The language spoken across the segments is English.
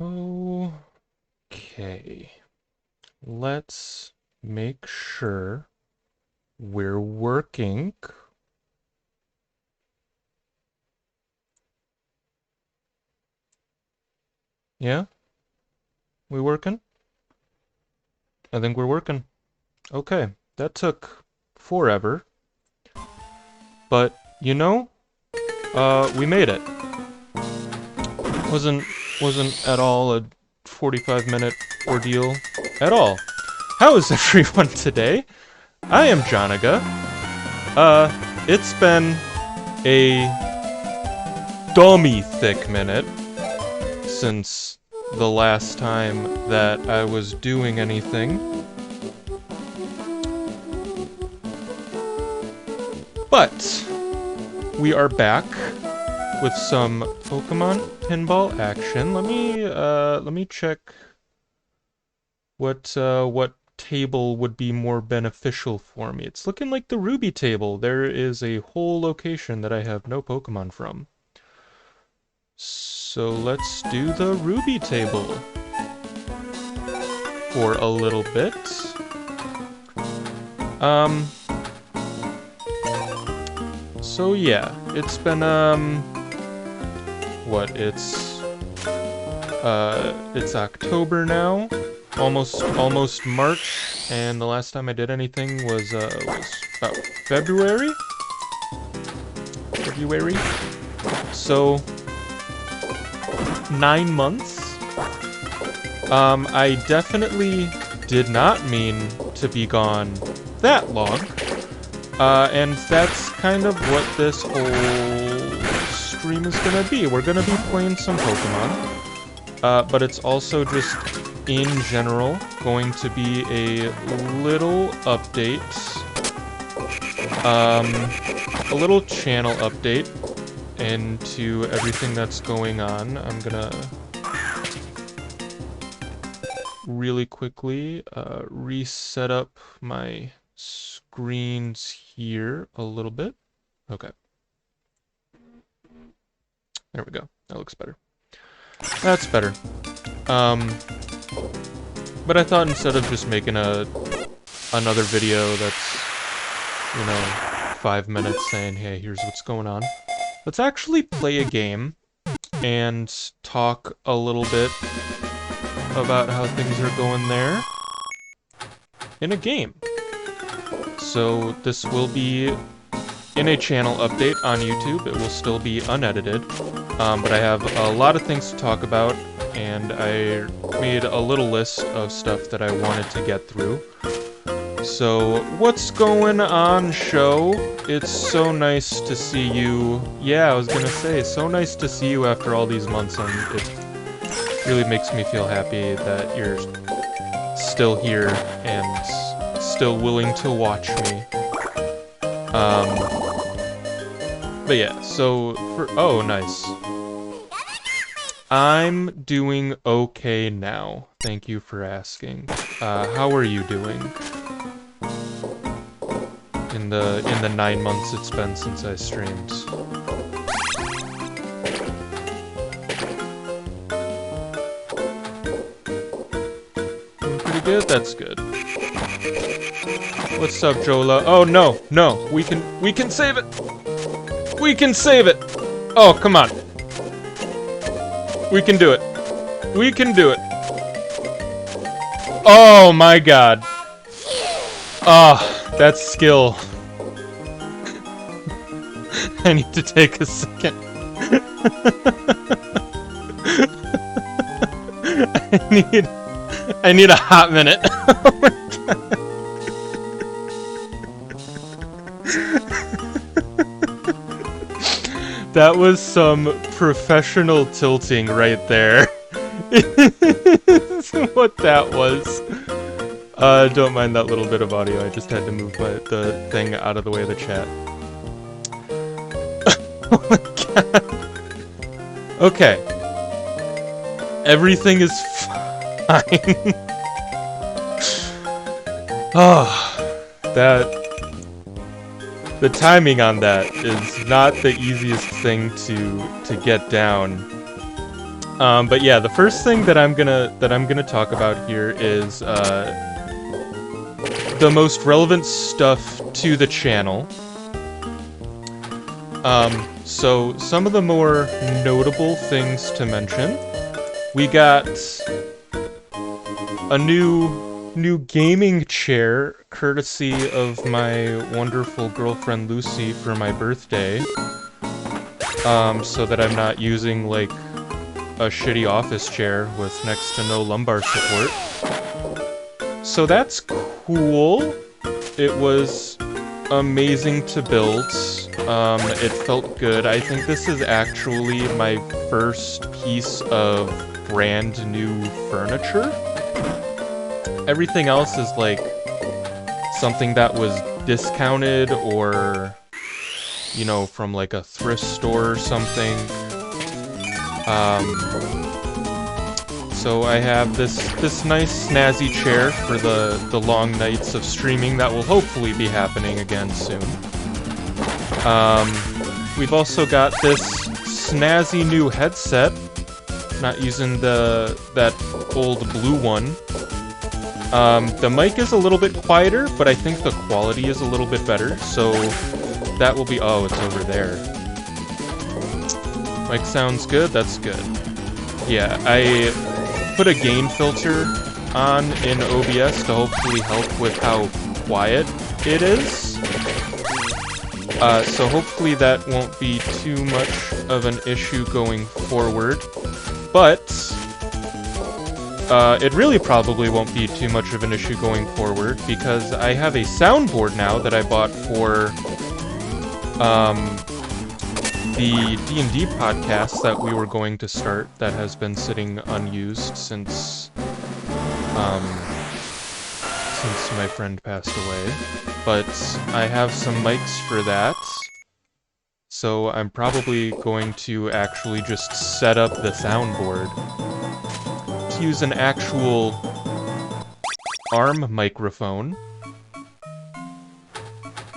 Okay. Let's make sure we're working. Yeah? We working? I think we're working. Okay. That took forever. But, you know, we made it. Wasn't at all a 45-minute ordeal at all. How is everyone today? I am Janaga. It's been a dummy thick minute since the last time that I was doing anything. But we are back with some Pokemon Pinball action. Let me check what table would be more beneficial for me. It's looking like the Ruby table. There is a whole location that I have no Pokemon from. So let's do the Ruby table for a little bit. So yeah, it's been what, it's October now, almost March, and the last time I did anything was about February. So 9 months. I definitely did not mean to be gone that long. And that's kind of what this whole stream is gonna be. We're gonna be playing some Pokemon, but it's also just, in general, going to be a little update, a little channel update into everything that's going on. I'm gonna really quickly reset up my screens here a little bit. Okay. There we go. That looks better. That's better. But I thought instead of just making another video that's, you know, 5 minutes saying, hey, here's what's going on, let's actually play a game and talk a little bit about how things are going there in a game. So this will be in a channel update on YouTube. It will still be unedited, but I have a lot of things to talk about, and I made a little list of stuff that I wanted to get through. So, what's going on, show? It's so nice to see you. Yeah, I was gonna say, so nice to see you after all these months, and it really makes me feel happy that you're still here and still willing to watch me. But yeah, so oh, nice. I'm doing okay now. Thank you for asking. How are you doing? In the 9 months it's been since I streamed. Doing pretty good? That's good. What's up, Jola? Oh no, no, we can save it. We can save it. Oh, come on. We can do it. We can do it. Oh my god. Ah, that's skill. I need to take a second. I need a hot minute. Oh my god. That was some professional tilting right there. What that was. Don't mind that little bit of audio. I just had to move the thing out of the way of the chat. Oh my god. Okay. Everything is fine. Oh, the timing on that is not the easiest thing to get down. But yeah, the first thing that I'm gonna talk about here is the most relevant stuff to the channel. So some of the more notable things to mention. We got a new gaming chair, courtesy of my wonderful girlfriend Lucy for my birthday. So that I'm not using, like, a shitty office chair with next to no lumbar support. So that's cool. It was amazing to build. It felt good. I think this is actually my first piece of brand new furniture. Everything else is like something that was discounted or, you know, from like a thrift store or something. So I have this nice snazzy chair for the long nights of streaming that will hopefully be happening again soon. We've also got this snazzy new headset. Not using that old blue one. The mic is a little bit quieter, but I think the quality is a little bit better, so that will be... Oh, it's over there. Mic sounds good, that's good. Yeah, I put a gain filter on in OBS to hopefully help with how quiet it is. So hopefully that won't be too much of an issue going forward. But it really probably won't be too much of an issue going forward, because I have a soundboard now that I bought for the D&D podcast that we were going to start that has been sitting unused since my friend passed away. But I have some mics for that. So I'm probably going to actually just set up the soundboard to use an actual arm microphone.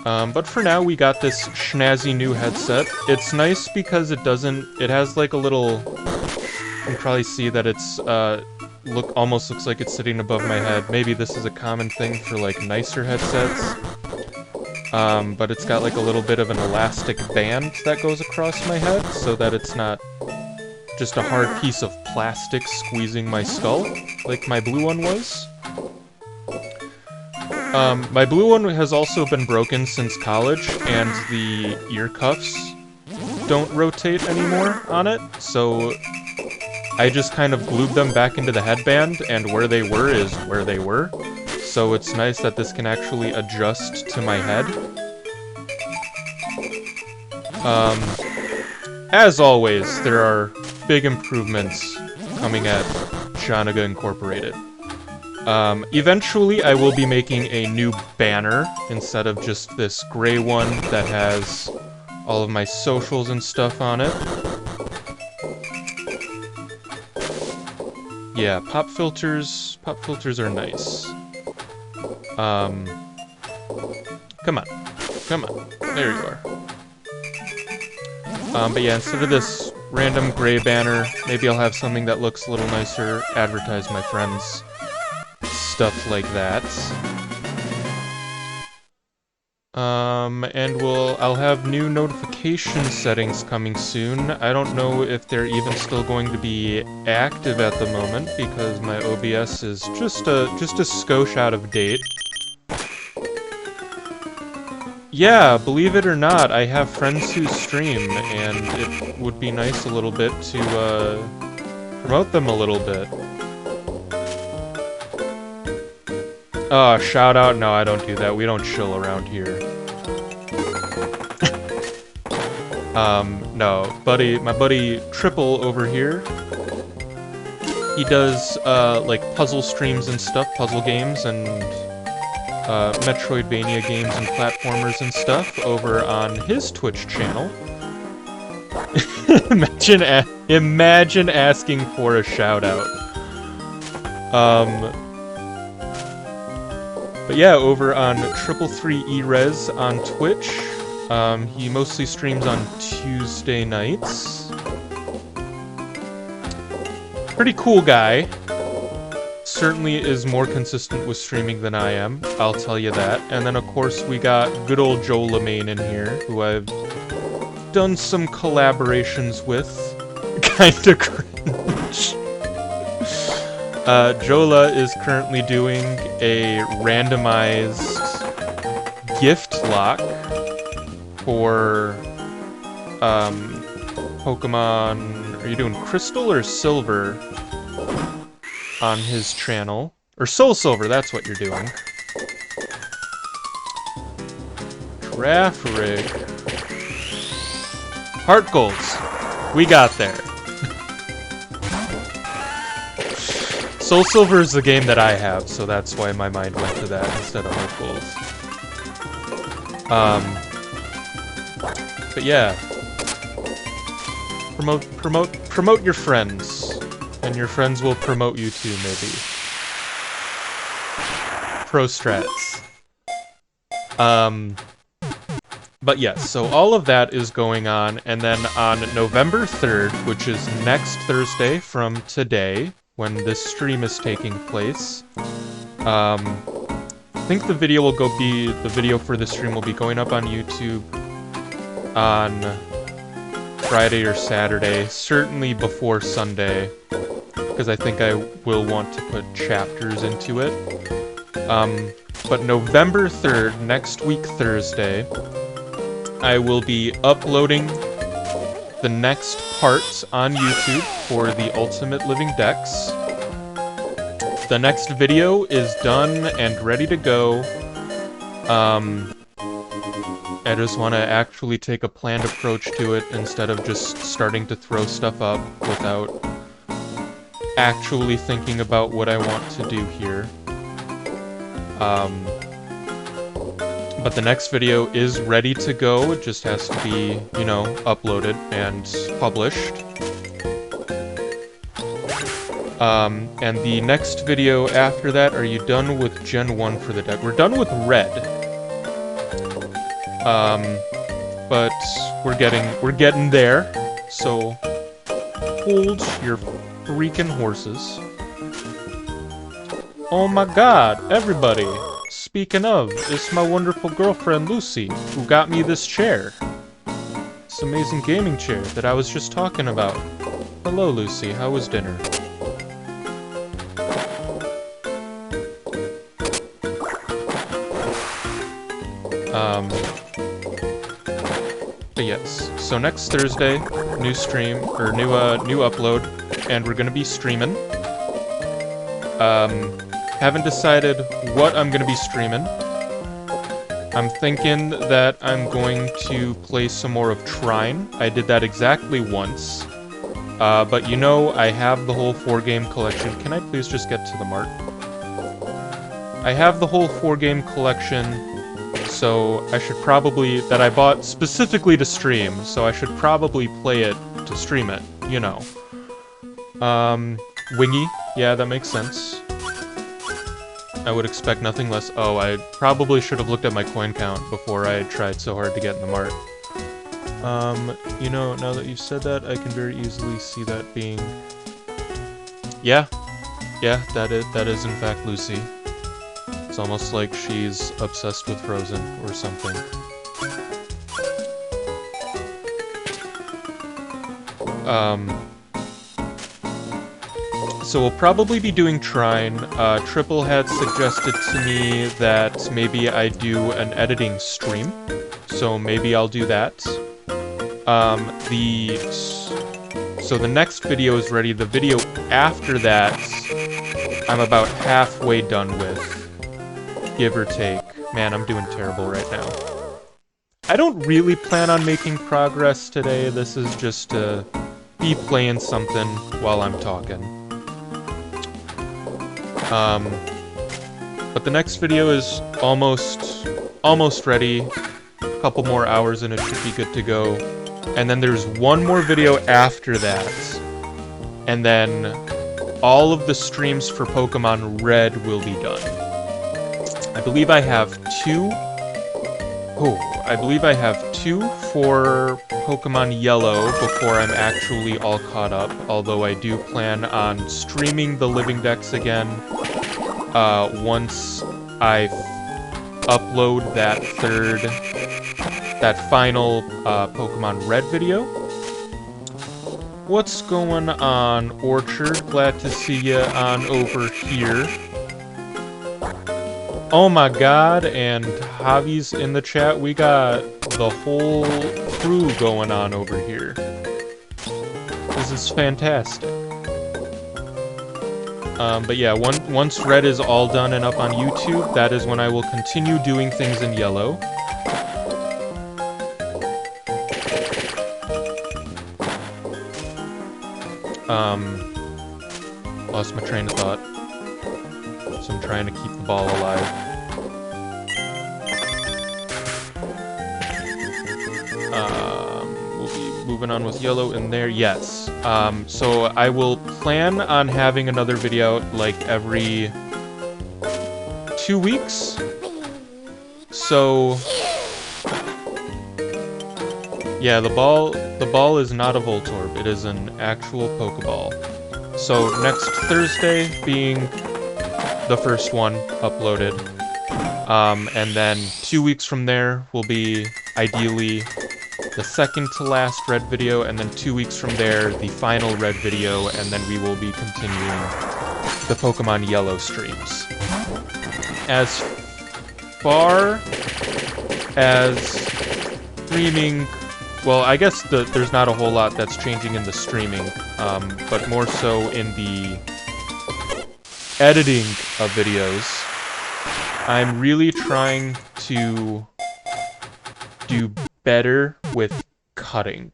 But for now, we got this snazzy new headset. It's nice because it has like a little... You can probably see that it's, almost looks like it's sitting above my head. Maybe this is a common thing for like nicer headsets. But it's got like a little bit of an elastic band that goes across my head, so that it's not just a hard piece of plastic squeezing my skull, like my blue one was. My blue one has also been broken since college, and the ear cuffs don't rotate anymore on it, so I just kind of glued them back into the headband, and where they were is where they were. So it's nice that this can actually adjust to my head. As always, there are big improvements coming at Janaga Incorporated. Eventually I will be making a new banner instead of just this gray one that has all of my socials and stuff on it. Yeah, pop filters are nice. Come on. There you are. But yeah, instead of this random gray banner, maybe I'll have something that looks a little nicer, advertise my friends, stuff like that. And I'll have new notification settings coming soon. I don't know if they're even still going to be active at the moment, because my OBS is just a skosh out of date. Yeah, believe it or not, I have friends who stream, and it would be nice a little bit to, promote them a little bit. Oh, shout out? No, I don't do that. We don't chill around here. No, my buddy Triple over here, he does, like, puzzle streams and stuff, puzzle games, and Metroidvania games and platformers and stuff over on his Twitch channel. Imagine asking for a shout-out. But yeah, over on 333Erez on Twitch, he mostly streams on Tuesday nights. Pretty cool guy. Certainly is more consistent with streaming than I am, I'll tell you that. And then of course we got good old Joe LeMain in here, who I've done some collaborations with. Kinda cringe. Jola is currently doing a randomized gift lock for Pokemon. Are you doing Crystal or Silver on his channel? Or Soul Silver, that's what you're doing. Draft Rig. Heart Goals. We got there. Soul Silver is the game that I have, so that's why my mind went to that instead of Heart Goals. But yeah. Promote your friends. And your friends will promote you too, maybe. Pro strats. But yes, so all of that is going on, and then on November 3rd, which is next Thursday from today, when this stream is taking place, I think the video for the stream will be going up on YouTube on Friday or Saturday, certainly before Sunday, because I think I will want to put chapters into it. But November 3rd, next week Thursday, I will be uploading the next part on YouTube for the Ultimate Living Dex. The next video is done and ready to go. I just want to actually take a planned approach to it instead of just starting to throw stuff up without actually thinking about what I want to do here. But the next video is ready to go, it just has to be, you know, uploaded and published. And the next video after that, are you done with Gen 1 for the deck? We're done with Red. But we're getting there, so hold your freaking horses. Oh my god, everybody! Speaking of, it's my wonderful girlfriend Lucy, who got me this chair. This amazing gaming chair that I was just talking about. Hello Lucy, how was dinner? But yes, so next Thursday, new stream, or new upload, and we're gonna be streaming. Haven't decided what I'm gonna be streaming. I'm thinking that I'm going to play some more of Trine. I did that exactly once. But you know, I have the whole 4-game collection. Can I please just get to the mark? I have the whole 4-game collection, so I should probably, that I bought specifically to stream, so I should probably play it to stream it, you know. Wingy, yeah, that makes sense. I would expect nothing less. Oh, I probably should have looked at my coin count before I tried so hard to get in the mart. You know, now that you've said that, I can very easily see that being... Yeah, that is in fact Lucy. It's almost like she's obsessed with Frozen or something. So we'll probably be doing Trine. Triple had suggested to me that maybe I do an editing stream, so maybe I'll do that. So the next video is ready. The video after that, I'm about halfway done with, give or take. Man, I'm doing terrible right now. I don't really plan on making progress today. This is just to be playing something while I'm talking. But the next video is almost ready. A couple more hours and it should be good to go. And then there's one more video after that. And then all of the streams for Pokemon Red will be done. I believe I have 2 Oh, I believe I have 2 for Pokemon Yellow before I'm actually all caught up, although I do plan on streaming the Living Dex again once I upload that final Pokemon Red video. What's going on, Orchard? Glad to see you on over here. Oh my god, and Javi's in the chat. We got the whole crew going on over here. This is fantastic. But yeah, once Red is all done and up on YouTube, that is when I will continue doing things in Yellow. Lost my train of thought. So I'm trying to keep the ball alive. We'll be moving on with Yellow in there. Yes. So I will plan on having another video out like every 2 weeks. So yeah, the ball is not a Voltorb. It is an actual Pokeball. So next Thursday being the first one uploaded, and then 2 weeks from there will be ideally the second to last Red video, and then 2 weeks from there the final Red video, and then we will be continuing the Pokemon Yellow streams. As far as streaming, well, I guess there's not a whole lot that's changing in the streaming, but more so in the editing of videos. I'm really trying to do better with cutting.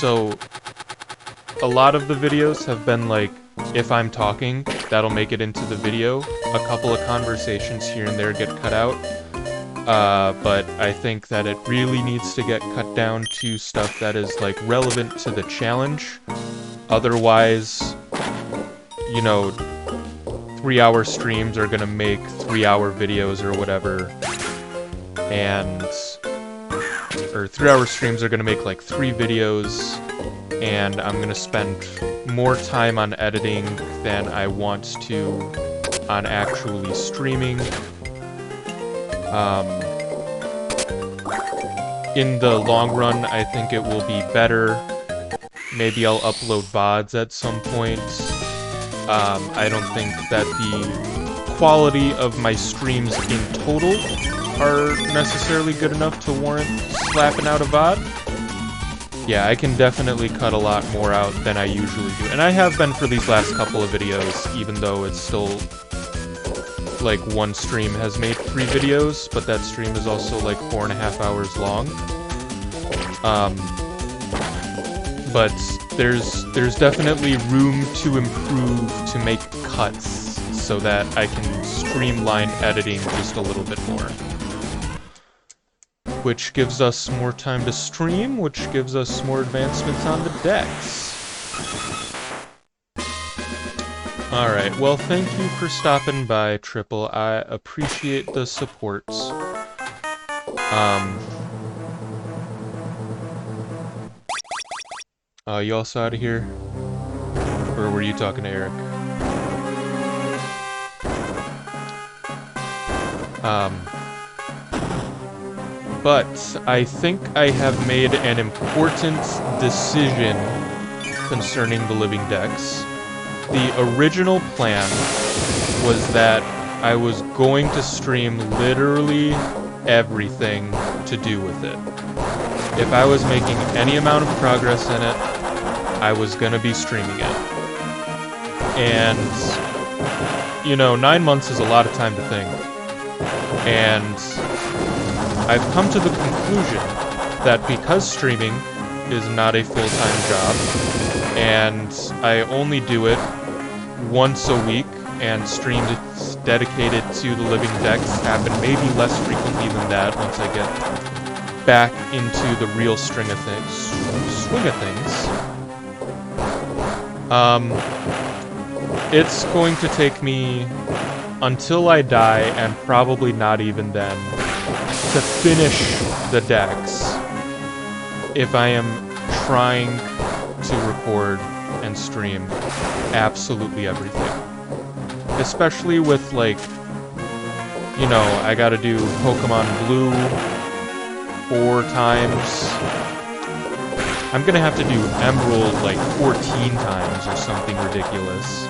So a lot of the videos have been like, if I'm talking, that'll make it into the video. A couple of conversations here and there get cut out. But I think that it really needs to get cut down to stuff that is, like, relevant to the challenge. Otherwise, you know, 3-hour streams are gonna make 3-hour videos or whatever. Or 3-hour streams are gonna make, like, 3 videos, and I'm gonna spend more time on editing than I want to on actually streaming. In the long run, I think it will be better. Maybe I'll upload VODs at some point. I don't think that the quality of my streams in total are necessarily good enough to warrant slapping out a VOD. Yeah, I can definitely cut a lot more out than I usually do. And I have been for these last couple of videos, even though it's still like one stream has made 3 videos, but that stream is also like 4.5 hours long. But there's definitely room to improve to make cuts so that I can streamline editing just a little bit more. Which gives us more time to stream, which gives us more advancements on the decks. Alright, well, thank you for stopping by, Triple. I appreciate the support. You also out of here? Or were you talking to Eric? But I think I have made an important decision concerning the Living Dex. The original plan was that I was going to stream literally everything to do with it. If I was making any amount of progress in it, I was going to be streaming it. And, you know, 9 months is a lot of time to think. And I've come to the conclusion that because streaming is not a full-time job, and I only do it once a week, and streams dedicated to the Living Dex happen maybe less frequently than that once I get back into the real swing of things. It's going to take me until I die, and probably not even then, to finish the decks if I am trying to record and stream absolutely everything. Especially with, like, you know, I gotta do Pokemon Blue 4 times. I'm gonna have to do Emerald like 14 times or something ridiculous.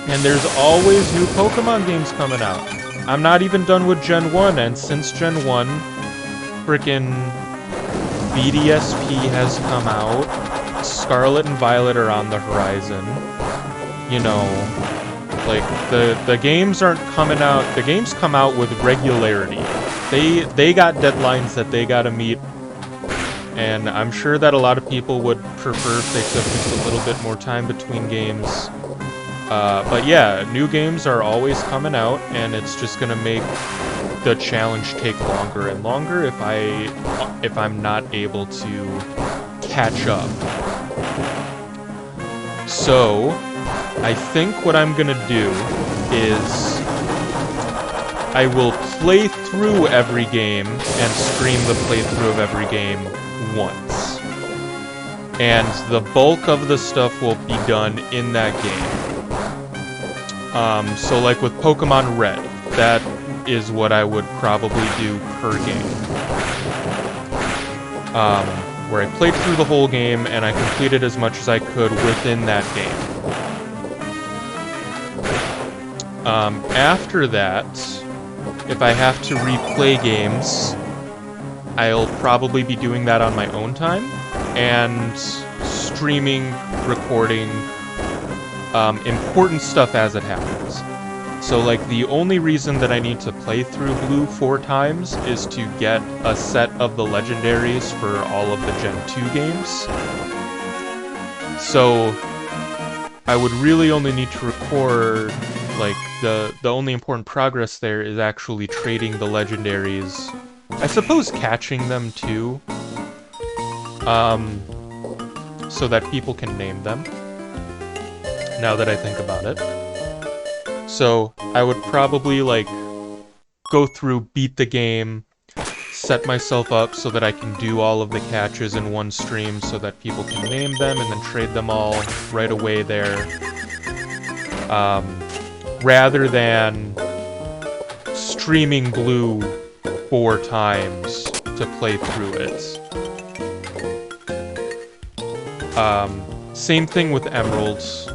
And there's always new Pokemon games coming out. I'm not even done with Gen 1, and since Gen 1, frickin' BDSP has come out. Scarlet and Violet are on the horizon. You know, like, the games aren't coming out. The games come out with regularity. They got deadlines that they gotta meet. And I'm sure that a lot of people would prefer if they took just a little bit more time between games. But yeah, new games are always coming out, and it's just gonna make the challenge take longer and longer if I'm not able to catch up. So, I think what I'm gonna do is I will play through every game and stream the playthrough of every game once. And the bulk of the stuff will be done in that game. So like with Pokemon Red, that is what I would probably do per game. Where I played through the whole game and I completed as much as I could within that game. After that, if I have to replay games, I'll probably be doing that on my own time, and streaming, recording, important stuff as it happens. So, like, the only reason that I need to play through Blue 4 times is to get a set of the legendaries for all of the Gen 2 games. So, I would really only need to record, like, the only important progress there is actually trading the legendaries. I suppose catching them, too. So that people can name them. Now that I think about it. So, I would probably, like, go through, beat the game, set myself up so that I can do all of the catches in one stream so that people can name them and then trade them all right away there. Rather than streaming Blue 4 times to play through it. Same thing with Emeralds.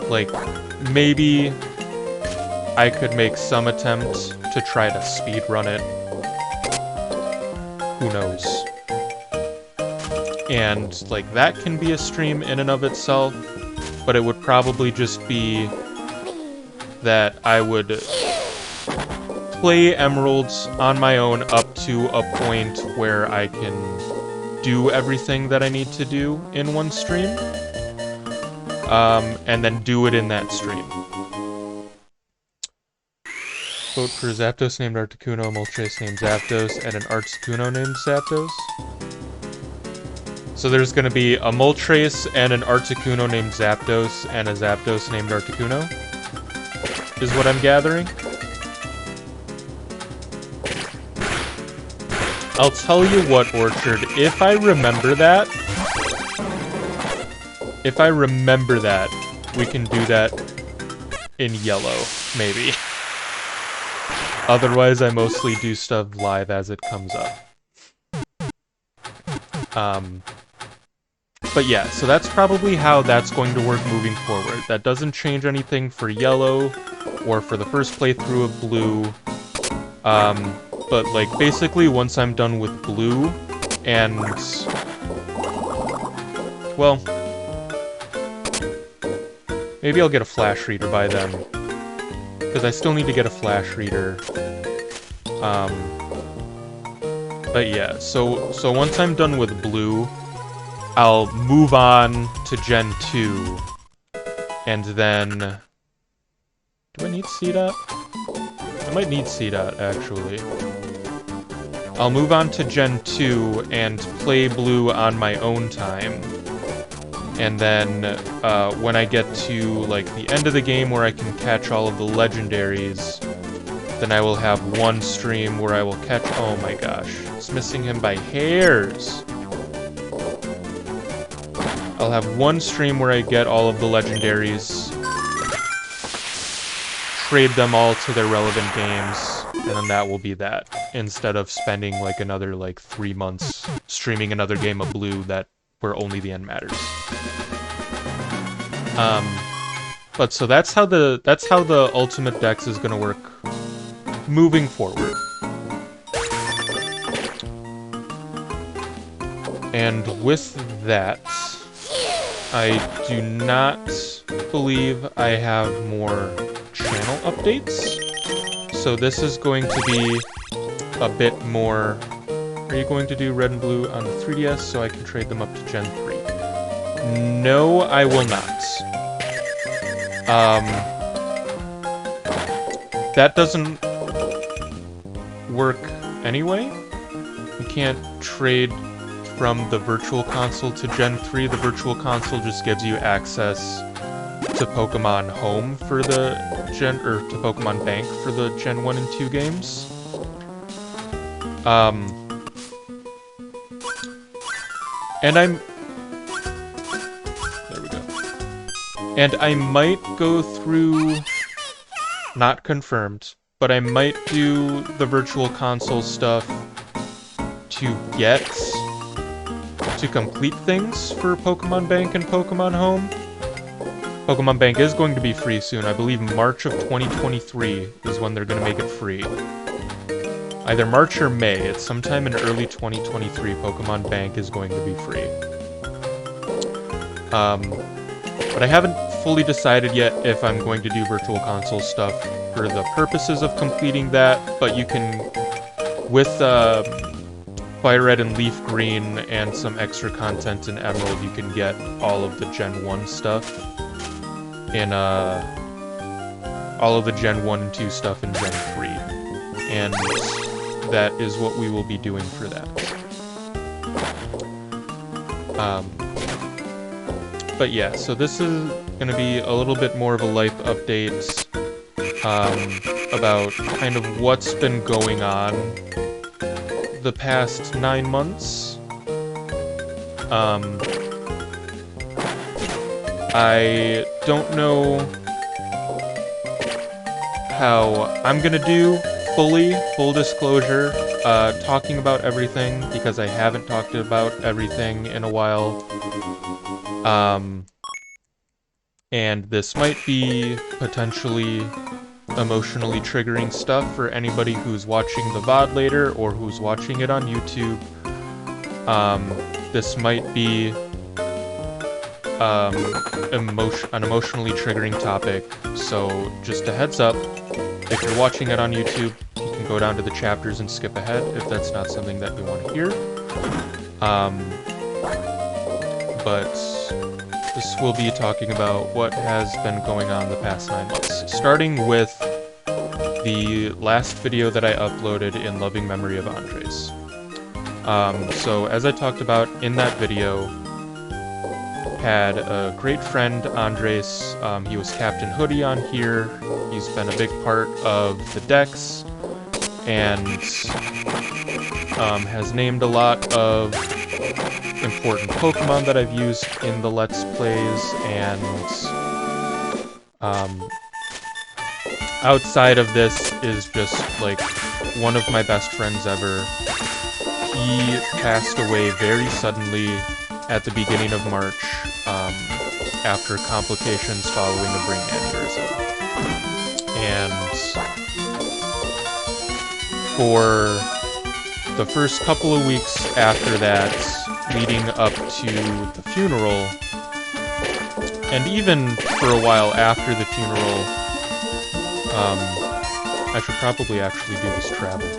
Like, maybe I could make some attempt to try to speedrun it. Who knows? And, like, that can be a stream in and of itself, but it would probably just be that I would play Emeralds on my own up to a point where I can do everything that I need to do in one stream, and then do it in that stream. Vote for Zapdos named Articuno, Moltres named Zapdos, and an Articuno named Zapdos. So there's gonna be a Moltres and an Articuno named Zapdos, and a Zapdos named Articuno, is what I'm gathering. I'll tell you what, Orchard, if I remember that, we can do that in yellow, maybe. Otherwise, I mostly do stuff live as it comes up. But yeah, so that's probably how that's going to work moving forward. That doesn't change anything for yellow, or for the first playthrough of blue. But, like, basically, once I'm done with blue, and... well... maybe I'll get a flash reader by then. Because I still need to get a flash reader. But yeah, so once I'm done with blue, I'll move on to Gen 2. And then... do I need C-Dot? I might need C-Dot, actually. I'll move on to Gen 2 and play Blue on my own time. And then when I get to like the end of the game where I can catch all of the legendaries, then I will have one stream where I will catch... Oh my gosh, it's missing him by hairs. I'll have one stream where I get all of the legendaries, trade them all to their relevant games, and then that will be that. Instead of spending like another like 3 months streaming another game of Blue that where only the end matters. But so that's how the Ultimate Dex is gonna work moving forward. And with that, I do not believe I have more channel updates. So this is going to be a bit more... Are you going to do red and blue on the 3DS so I can trade them up to Gen 3? No, I will not. That doesn't work anyway. You can't trade from the Virtual Console to Gen 3. The Virtual Console just gives you access to Pokemon Home for the Gen... or to Pokemon Bank for the Gen 1 and 2 games. And I'm... There we go. And I might go through... Not confirmed, but I might do the Virtual Console stuff to get... to complete things for Pokemon Bank and Pokemon Home. Pokemon Bank is going to be free soon. I believe March of 2023 is when they're going to make it free. Either March or May. It's sometime in early 2023 Pokemon Bank is going to be free. But I haven't fully decided yet if I'm going to do Virtual Console stuff for the purposes of completing that, but you can, with Fire Red and Leaf Green and some extra content in Emerald, you can get all of the Gen 1 stuff in, all of the Gen 1 and 2 stuff in Gen 3. And that is what we will be doing for that. But yeah, so this is going to be a little bit more of a life update about kind of what's been going on the past 9 months. I don't know how I'm gonna do full disclosure, talking about everything, because I haven't talked about everything in a while. And this might be potentially emotionally triggering stuff for anybody who's watching the VOD later or who's watching it on YouTube. This might be an emotionally triggering topic, so just a heads up, if you're watching it on YouTube, you can go down to the chapters and skip ahead if that's not something that you want to hear. But this will be talking about what has been going on the past 9 months, starting with the last video that I uploaded in loving memory of Andres. So as I talked about in that video, had a great friend, Andres. He was Captain Hoodie on here. He's been a big part of the decks, and has named a lot of important Pokemon that I've used in the Let's Plays, and outside of this is just like one of my best friends ever. He passed away very suddenly at the beginning of March, after complications following a brain aneurysm. And for the first couple of weeks after that, leading up to the funeral, and even for a while after the funeral, I should probably actually do this travel,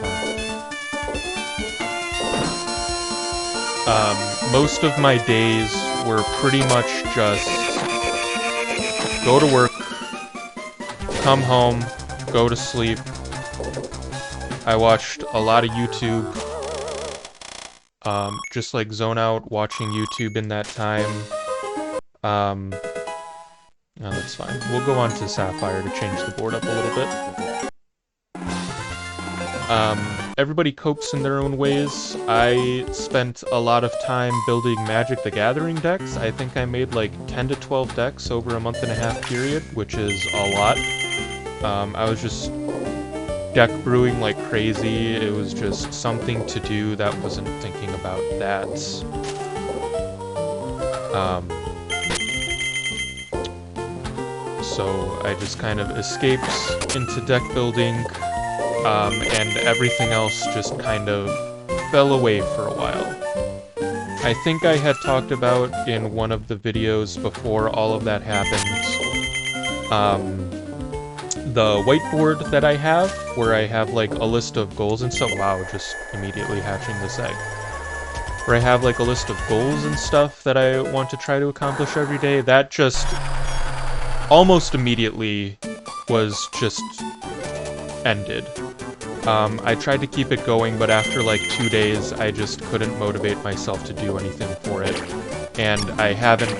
most of my days were pretty much just go to work, come home, go to sleep. I watched a lot of YouTube, just like zone out watching YouTube in that time. No, that's fine. We'll go on to Sapphire to change the board up a little bit. Everybody copes in their own ways. I spent a lot of time building Magic the Gathering decks. I think I made like 10 to 12 decks over a month-and-a-half period, which is a lot. I was just deck brewing like crazy. It was just something to do that wasn't thinking about that. So I just kind of escaped into deck building. And everything else just kind of fell away for a while. I think I had talked about in one of the videos before all of that happened, the whiteboard that I have, where I have like a list of goals and stuff. Wow, just immediately hatching this egg. Where I have like a list of goals and stuff that I want to try to accomplish every day. That just almost immediately was just ended. I tried to keep it going, but after like 2 days, I just couldn't motivate myself to do anything for it. And I haven't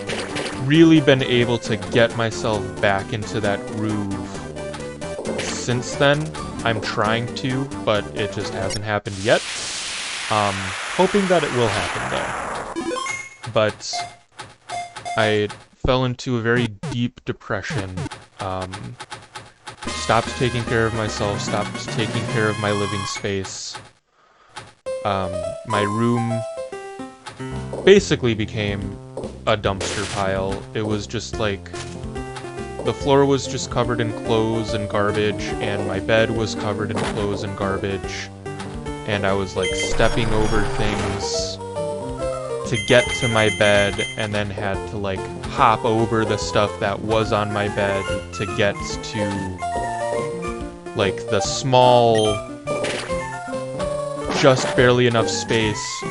really been able to get myself back into that groove since then. I'm trying to, but it just hasn't happened yet. Hoping that it will happen though. But I fell into a very deep depression. Stopped taking care of myself, stopped taking care of my living space. My room basically became a dumpster pile. It was just like, the floor was just covered in clothes and garbage, and my bed was covered in clothes and garbage. And I was like stepping over things to get to my bed, and then had to like hop over the stuff that was on my bed to get to like the small, just barely enough space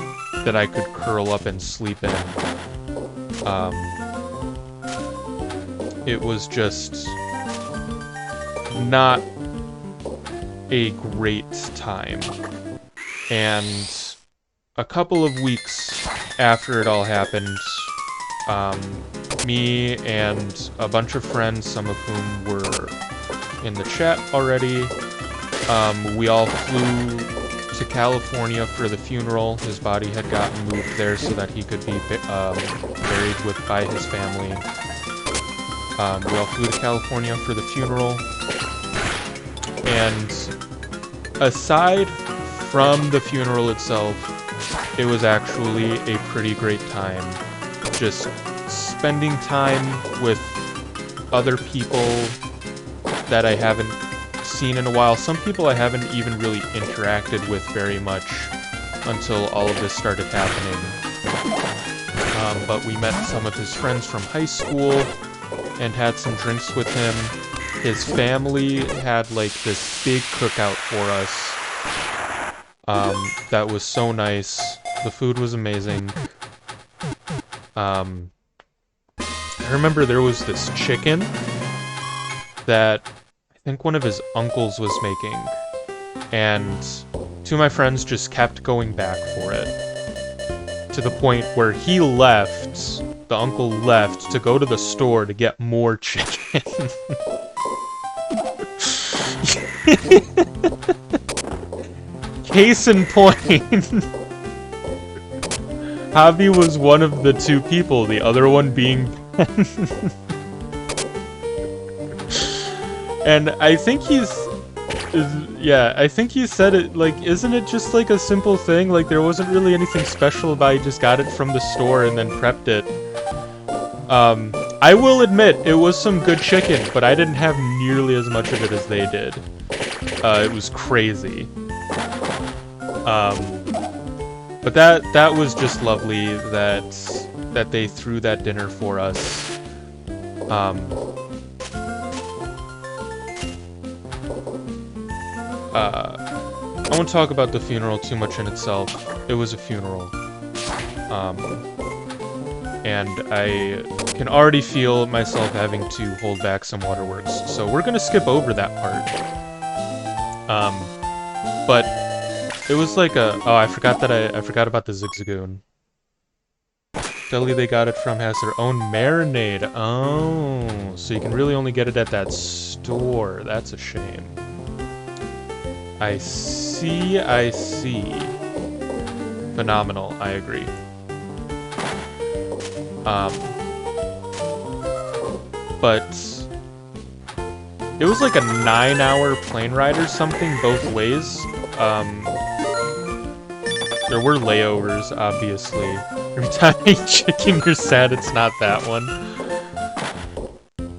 that I could curl up and sleep in. It was just not a great time. And a couple of weeks after it all happened, me and a bunch of friends, some of whom were in the chat already, we all flew to California for the funeral. His body had gotten moved there so that he could be buried by his family. We all flew to California for the funeral. And aside from the funeral itself, it was actually a pretty great time. Just spending time with other people that I haven't seen in a while. Some people I haven't even really interacted with very much until all of this started happening. But we met some of his friends from high school and had some drinks with him. His family had like this big cookout for us. That was so nice. The food was amazing. I remember there was this chicken that I think one of his uncles was making, and two of my friends just kept going back for it, to the point where he left, the uncle left, to go to the store to get more chicken. Case in point, Javi was one of the two people, the other one being Ben. And I think I think he said it, like, isn't it just like a simple thing? Like, there wasn't really anything special about it, he just got it from the store and then prepped it. I will admit, it was some good chicken, but I didn't have nearly as much of it as they did. It was crazy. But that was just lovely that they threw that dinner for us. I won't talk about the funeral too much in itself. It was a funeral. And I can already feel myself having to hold back some waterworks, so we're gonna skip over that part. But it was like a... Oh, I forgot about the Zigzagoon. deli they got it from has their own marinade. Oh, so you can really only get it at that store. That's a shame. I see, I see. Phenomenal, I agree. But it was like a 9-hour plane ride or something both ways. There were layovers, obviously. Every time you eat chicken, you're sad it's not that one.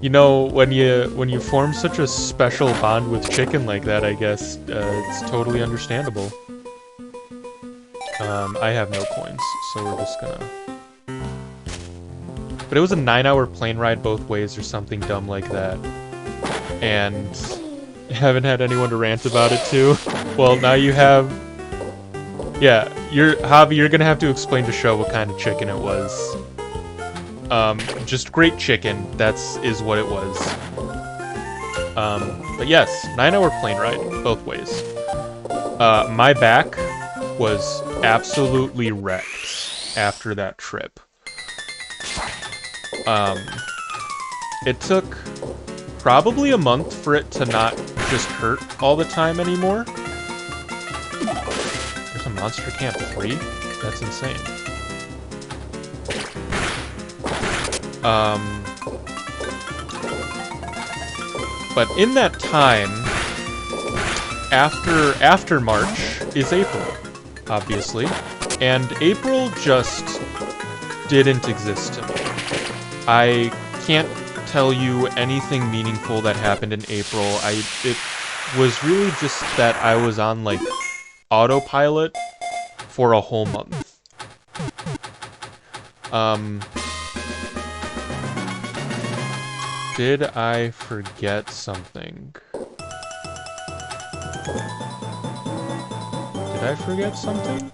You know, when you form such a special bond with chicken like that, I guess it's totally understandable. I have no coins, so we're just gonna... But it was a 9-hour plane ride both ways or something dumb like that. And haven't had anyone to rant about it to. Well, now you have... Yeah, Javi, you're gonna have to explain to Show what kind of chicken it was. Just great chicken, is what it was. But yes, 9-hour plane ride, both ways. My back was absolutely wrecked after that trip. It took probably a month for it to not just hurt all the time anymore. There's a Monster Camp 3? That's insane. But in that time, after March is April, obviously, and April just didn't exist to me. I can't tell you anything meaningful that happened in April. It was really just that I was on, like, autopilot for a whole month. Did I forget something? Did I forget something?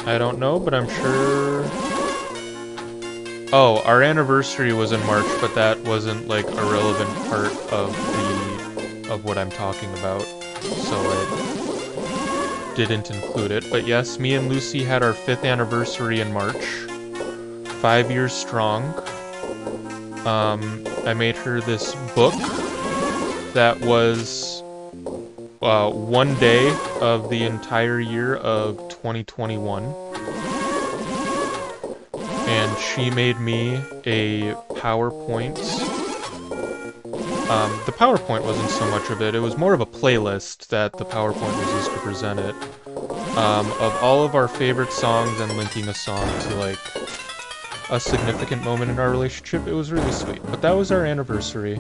I don't know, but I'm sure... Oh, our anniversary was in March, but that wasn't, like, a relevant part of what I'm talking about, so I didn't include it. But yes, me and Lucy had our 5th anniversary in March. 5 years strong. I made her this book that was... one day of the entire year of 2021. And she made me a PowerPoint. The PowerPoint wasn't so much of it, it was more of a playlist that the PowerPoint was used to present it. Of all of our favorite songs and linking a song to, like, a significant moment in our relationship. It was really sweet. But that was our anniversary.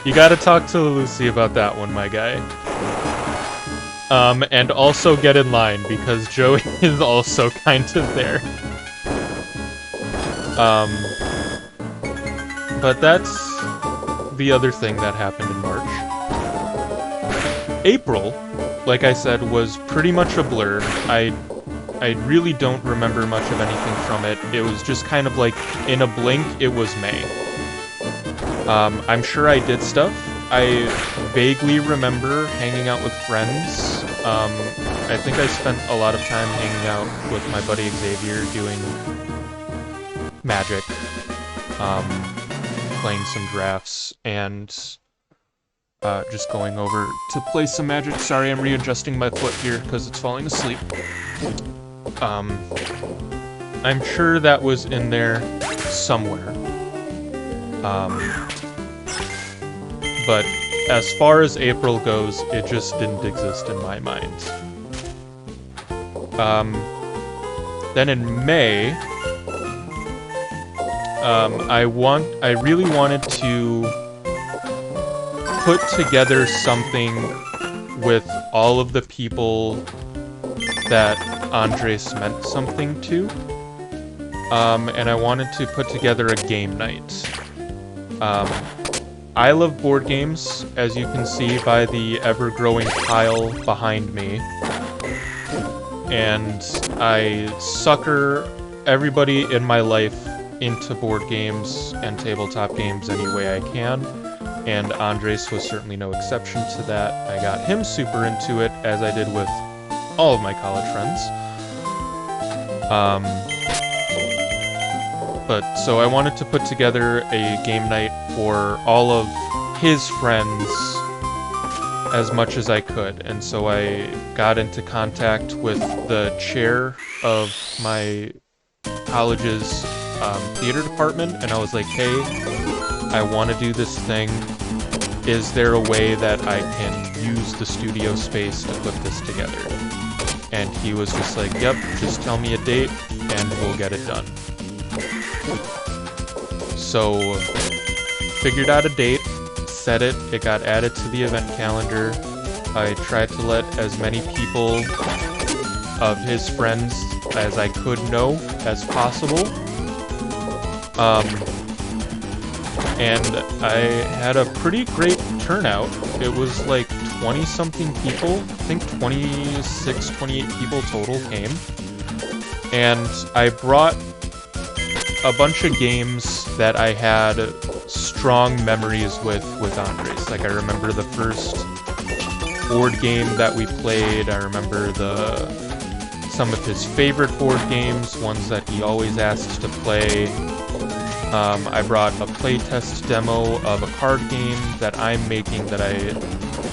You gotta talk to Lucy about that one, my guy. And also get in line, because Joey is also kind of there. But that's the other thing that happened in March. April, like I said, was pretty much a blur. I really don't remember much of anything from it. It was just kind of like, in a blink, it was May. I'm sure I did stuff. I vaguely remember hanging out with friends. I think I spent a lot of time hanging out with my buddy Xavier doing Magic, playing some drafts, and just going over to play some Magic. Sorry, I'm readjusting my foot here because it's falling asleep. I'm sure that was in there somewhere. But as far as April goes, it just didn't exist in my mind. Then in May, I really wanted to put together something with all of the people that Andres meant something to. And I wanted to put together a game night. I love board games, as you can see by the ever-growing pile behind me. And I sucker everybody in my life into board games and tabletop games any way I can, and Andres was certainly no exception to that. I got him super into it, as I did with all of my college friends. But so I wanted to put together a game night for all of his friends as much as I could, and so I got into contact with the chair of my college's theater department, and I was like, hey, I want to do this thing. Is there a way that I can use the studio space to put this together? And he was just like, yep, just tell me a date and we'll get it done. So, figured out a date, set it, it got added to the event calendar. I tried to let as many people of his friends as I could know as possible. And I had a pretty great turnout. It was like 20-something people, I think 26, 28 people total came. And I brought a bunch of games that I had strong memories with Andres. Like, I remember the first board game that we played. I remember some of his favorite board games, ones that he always asked to play. I brought a playtest demo of a card game that I'm making that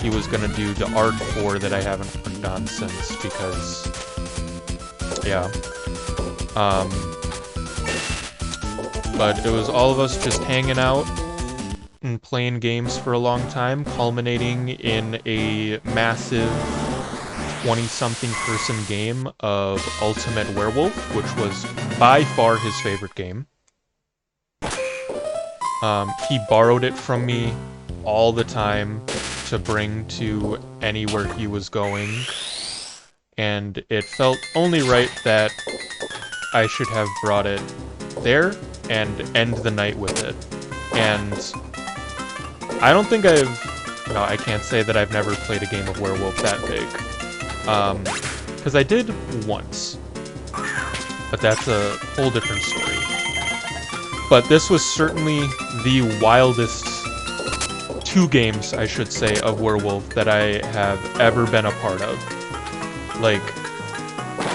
he was gonna do the art for that I haven't worked on since, because, yeah. But it was all of us just hanging out and playing games for a long time, culminating in a massive 20-something person game of Ultimate Werewolf, which was by far his favorite game. He borrowed it from me all the time to bring to anywhere he was going, and it felt only right that I should have brought it there and end the night with it. And I don't think no, I can't say that I've never played a game of Werewolf that big. Because I did once, but that's a whole different story. But this was certainly the wildest 2 games, I should say, of Werewolf that I have ever been a part of. Like,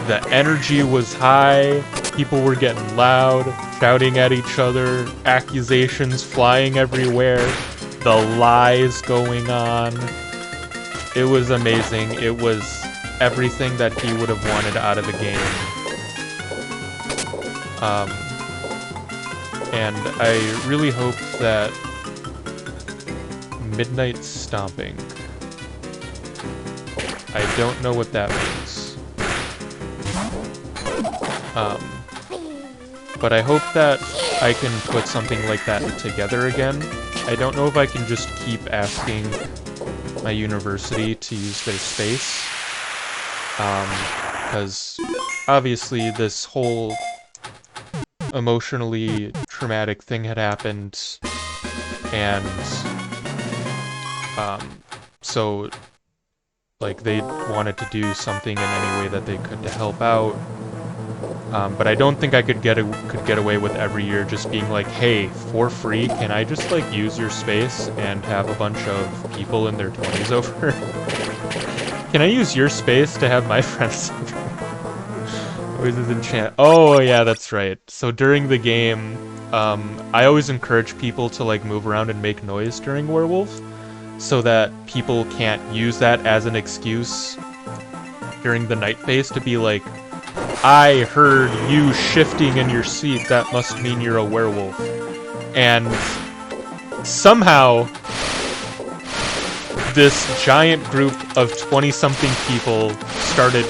the energy was high, people were getting loud, shouting at each other, accusations flying everywhere, the lies going on. It was amazing. It was everything that he would have wanted out of the game. And I really hope that Midnight Stomping, I don't know what that means. But I hope that I can put something like that together again. I don't know if I can just keep asking my university to use their space. Because obviously this whole emotionally traumatic thing had happened, and so like they wanted to do something in any way that they could to help out, but I don't think I could get away with every year just being like, hey, for free, can I just like use your space and have a bunch of people in their 20s over? Can I use your space to have my friends over? Oh yeah, that's right. So during the game, I always encourage people to like move around and make noise during Werewolf, so that people can't use that as an excuse during the night phase to be like, I heard you shifting in your seat, that must mean you're a werewolf. And somehow, this giant group of 20-something people started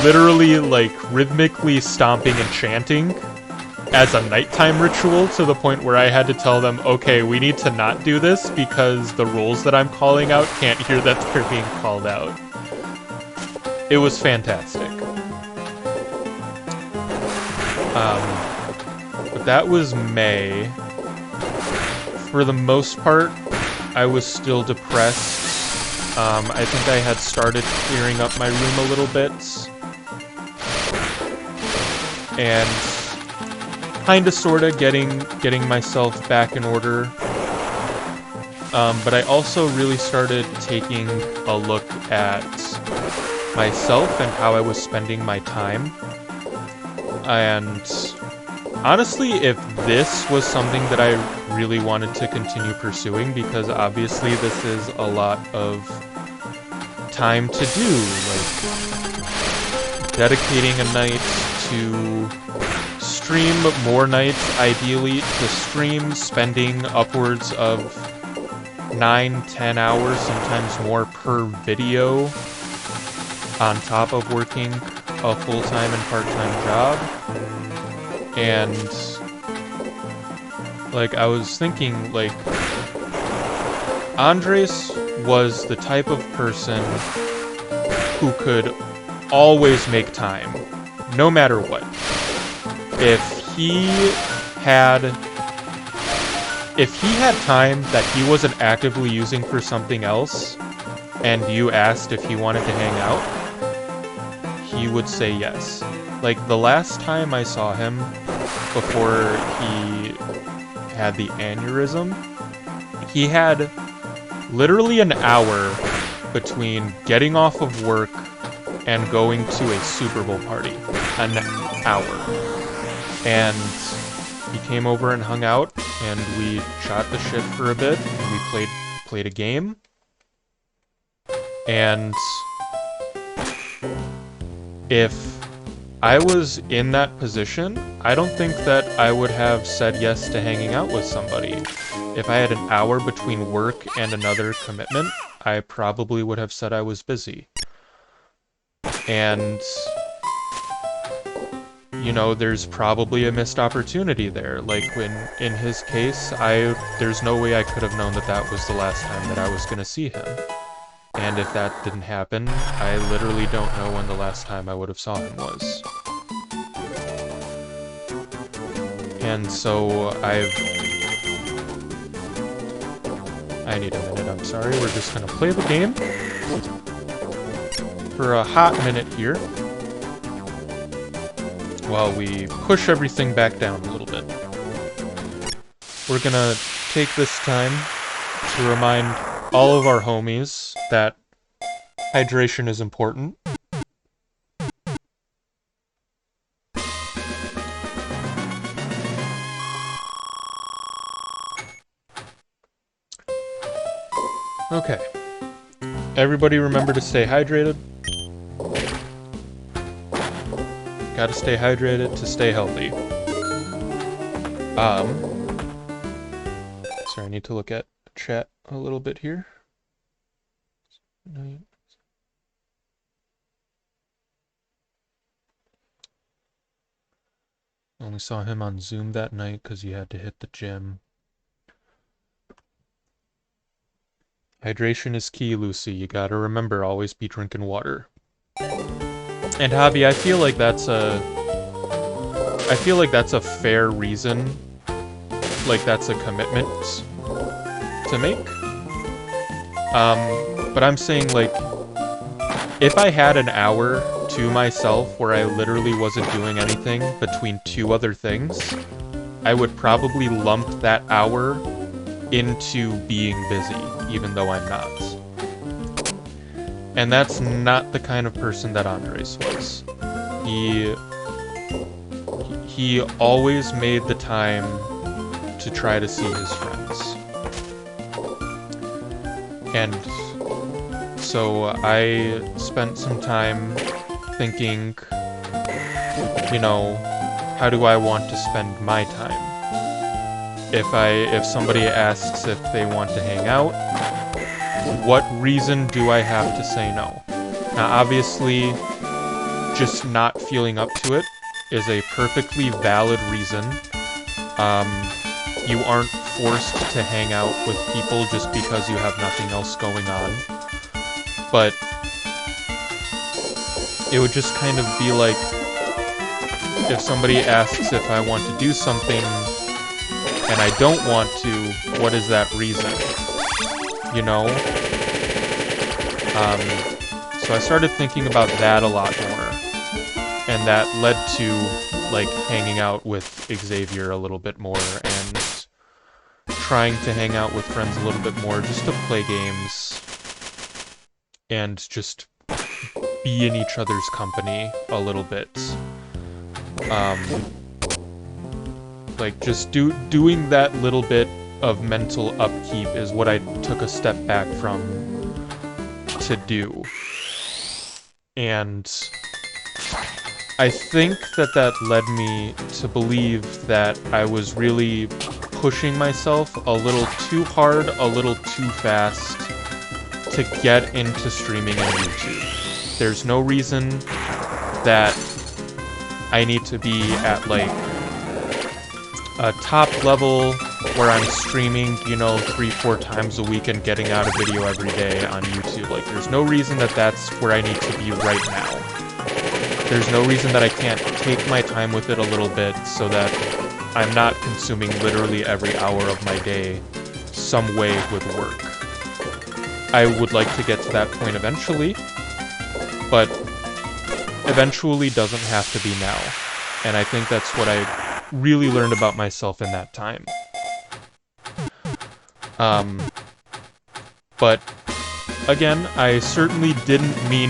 literally, like, rhythmically stomping and chanting as a nighttime ritual, to the point where I had to tell them, okay, we need to not do this because the rules that I'm calling out can't hear that they're being called out. It was fantastic. But that was May. For the most part, I was still depressed. I think I had started clearing up my room a little bit. And kinda sorta getting myself back in order. But I also really started taking a look at myself and how I was spending my time. And honestly, if this was something that I really wanted to continue pursuing, because obviously this is a lot of time to do, like dedicating a night to stream, more nights ideally to stream, spending upwards of 9-10 hours, sometimes more per video, on top of working a full-time and part-time job. And like I was thinking, like, Andres was the type of person who could always make time, no matter what. If he had time that he wasn't actively using for something else, and you asked if he wanted to hang out, he would say yes. Like, the last time I saw him, before he had the aneurysm, he had literally an hour between getting off of work and going to a Super Bowl party. An hour. And he came over and hung out, and we shot the shit for a bit, and we played a game. And if I was in that position, I don't think that I would have said yes to hanging out with somebody. If I had an hour between work and another commitment, I probably would have said I was busy. And, you know, there's probably a missed opportunity there. Like, when, in his case, there's no way I could have known that that was the last time that I was gonna see him. And if that didn't happen, I literally don't know when the last time I would have saw him was. And so I need a minute, I'm sorry. We're just gonna play the game for a hot minute here, while we push everything back down a little bit. We're gonna take this time to remind all of our homies that hydration is important. Okay. Everybody remember to stay hydrated. Gotta stay hydrated to stay healthy. Sorry, I need to look at chat a little bit here. Only saw him on Zoom that night because he had to hit the gym. Hydration is key, Lucy. You gotta remember, always be drinking water. And Javi, I feel like that's a fair reason. Like, that's a commitment to make. But I'm saying, like, if I had an hour to myself where I literally wasn't doing anything between two other things, I would probably lump that hour into being busy, even though I'm not. And that's not the kind of person that Andres was. He always made the time to try to see his friends. And so I spent some time thinking, you know, how do I want to spend my time? If somebody asks if they want to hang out, what reason do I have to say no? Now, obviously, just not feeling up to it is a perfectly valid reason. You aren't forced to hang out with people just because you have nothing else going on. But it would just kind of be like, if somebody asks if I want to do something and I don't want to, what is that reason? You know? So I started thinking about that a lot more. And that led to like hanging out with Xavier a little bit more and trying to hang out with friends a little bit more just to play games and just be in each other's company a little bit. Like just doing that little bit of mental upkeep is what I took a step back from to do. And I think that led me to believe that I was really pushing myself a little too hard, a little too fast to get into streaming on YouTube. There's no reason that I need to be at like a top level where I'm streaming, you know, 3-4 times a week and getting out a video every day on YouTube. Like, there's no reason that that's where I need to be right now. There's no reason that I can't take my time with it a little bit so that I'm not consuming literally every hour of my day some way with work. I would like to get to that point eventually, but eventually doesn't have to be now. And I think that's what I really learned about myself in that time. But again, I certainly didn't mean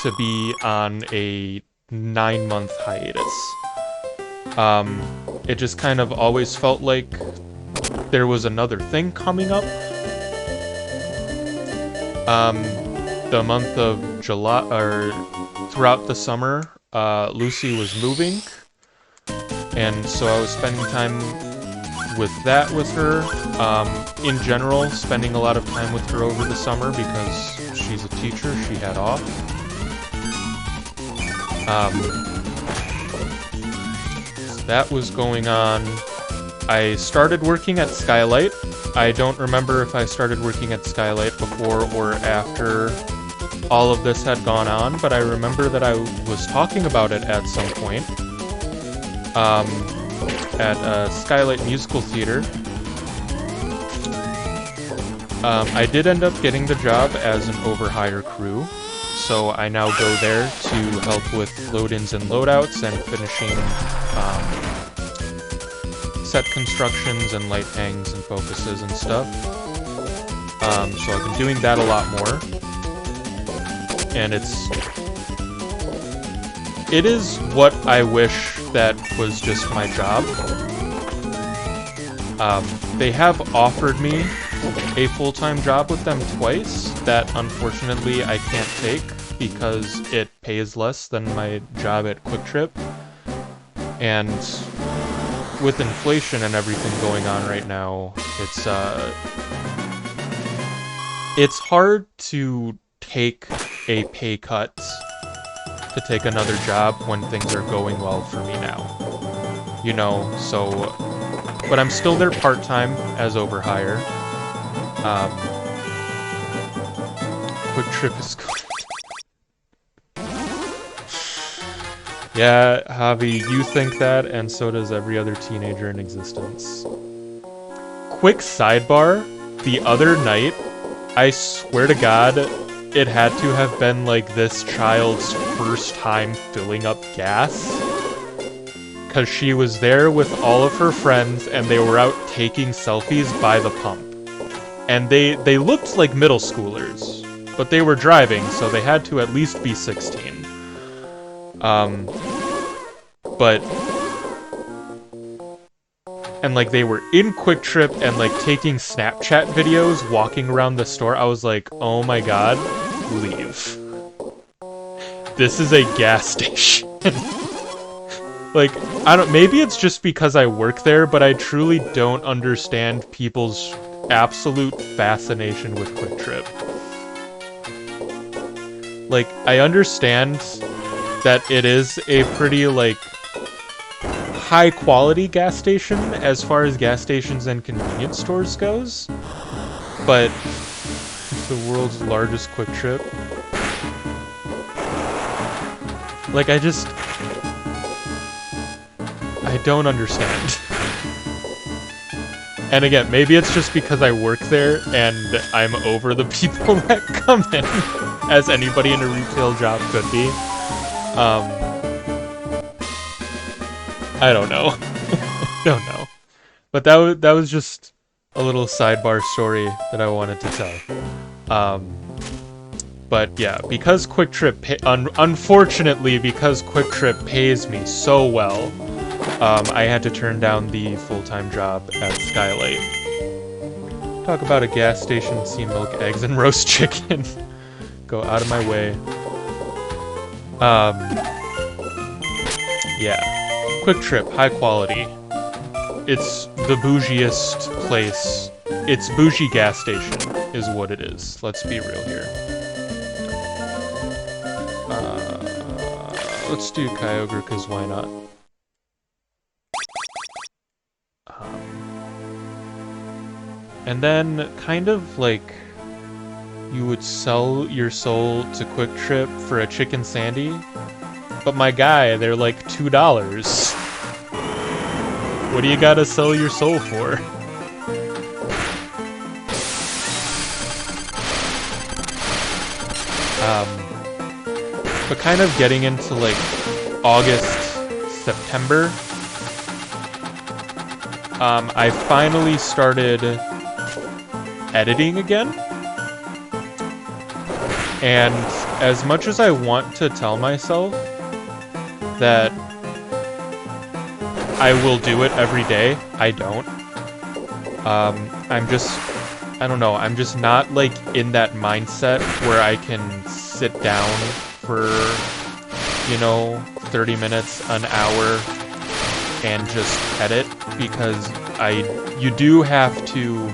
to be on a 9-month hiatus. It just kind of always felt like there was another thing coming up. The month of July, or throughout the summer, Lucy was moving, and so I was spending time with that with her. In general, spending a lot of time with her over the summer because she's a teacher, she had off. That was going on. I started working at Skylight. I don't remember if I started working at Skylight before or after all of this had gone on, but I remember that I was talking about it at some point. At Skylight Musical Theater. I did end up getting the job as an overhire crew, so I now go there to help with load-ins and load-outs and finishing set constructions and light hangs and focuses and stuff. So I've been doing that a lot more, and it is what I wish that was just my job. They have offered me a full-time job with them twice that unfortunately I can't take because it pays less than my job at Quick Trip. And with inflation and everything going on right now, it's hard to take a pay cut to take another job when things are going well for me now. You know, so... But I'm still there part-time as overhire. Quick Trip is good. Yeah, Javi, you think that, and so does every other teenager in existence. Quick sidebar, the other night, I swear to God, it had to have been like this child's first time filling up gas. Because she was there with all of her friends, and they were out taking selfies by the pump. And they looked like middle schoolers, but they were driving, so they had to at least be 16. And like they were in Quick Trip and like taking Snapchat videos, walking around the store. I was like, oh my god, leave. This is a gas station. Like, maybe it's just because I work there, but I truly don't understand people's absolute fascination with Quick Trip. Like, I understand that it is a pretty, like, high-quality gas station as far as gas stations and convenience stores goes, but the world's largest Quick Trip. Like, I don't understand. And again, maybe it's just because I work there and I'm over the people that come in, as anybody in a retail job could be. I don't know. Don't know. But that was just a little sidebar story that I wanted to tell. But yeah, because Quick Trip, unfortunately, because Quick Trip pays me so well, I had to turn down the full-time job at Skylight. Talk about a gas station, see milk, eggs, and roast chicken. Go out of my way. Yeah. Quick Trip, high quality. It's the bougiest place. It's bougie gas station, is what it is. Let's be real here. Let's do Kyogre, because why not? And then, kind of like, you would sell your soul to Quick Trip for a chicken sandy. But my guy, they're like $2. What do you gotta sell your soul for? But kind of getting into like August, September, I finally started editing again. And as much as I want to tell myself that I will do it every day, I don't. I don't know, I'm just not like in that mindset where I can sit down for, you know, 30 minutes, an hour, and just edit, because you do have to,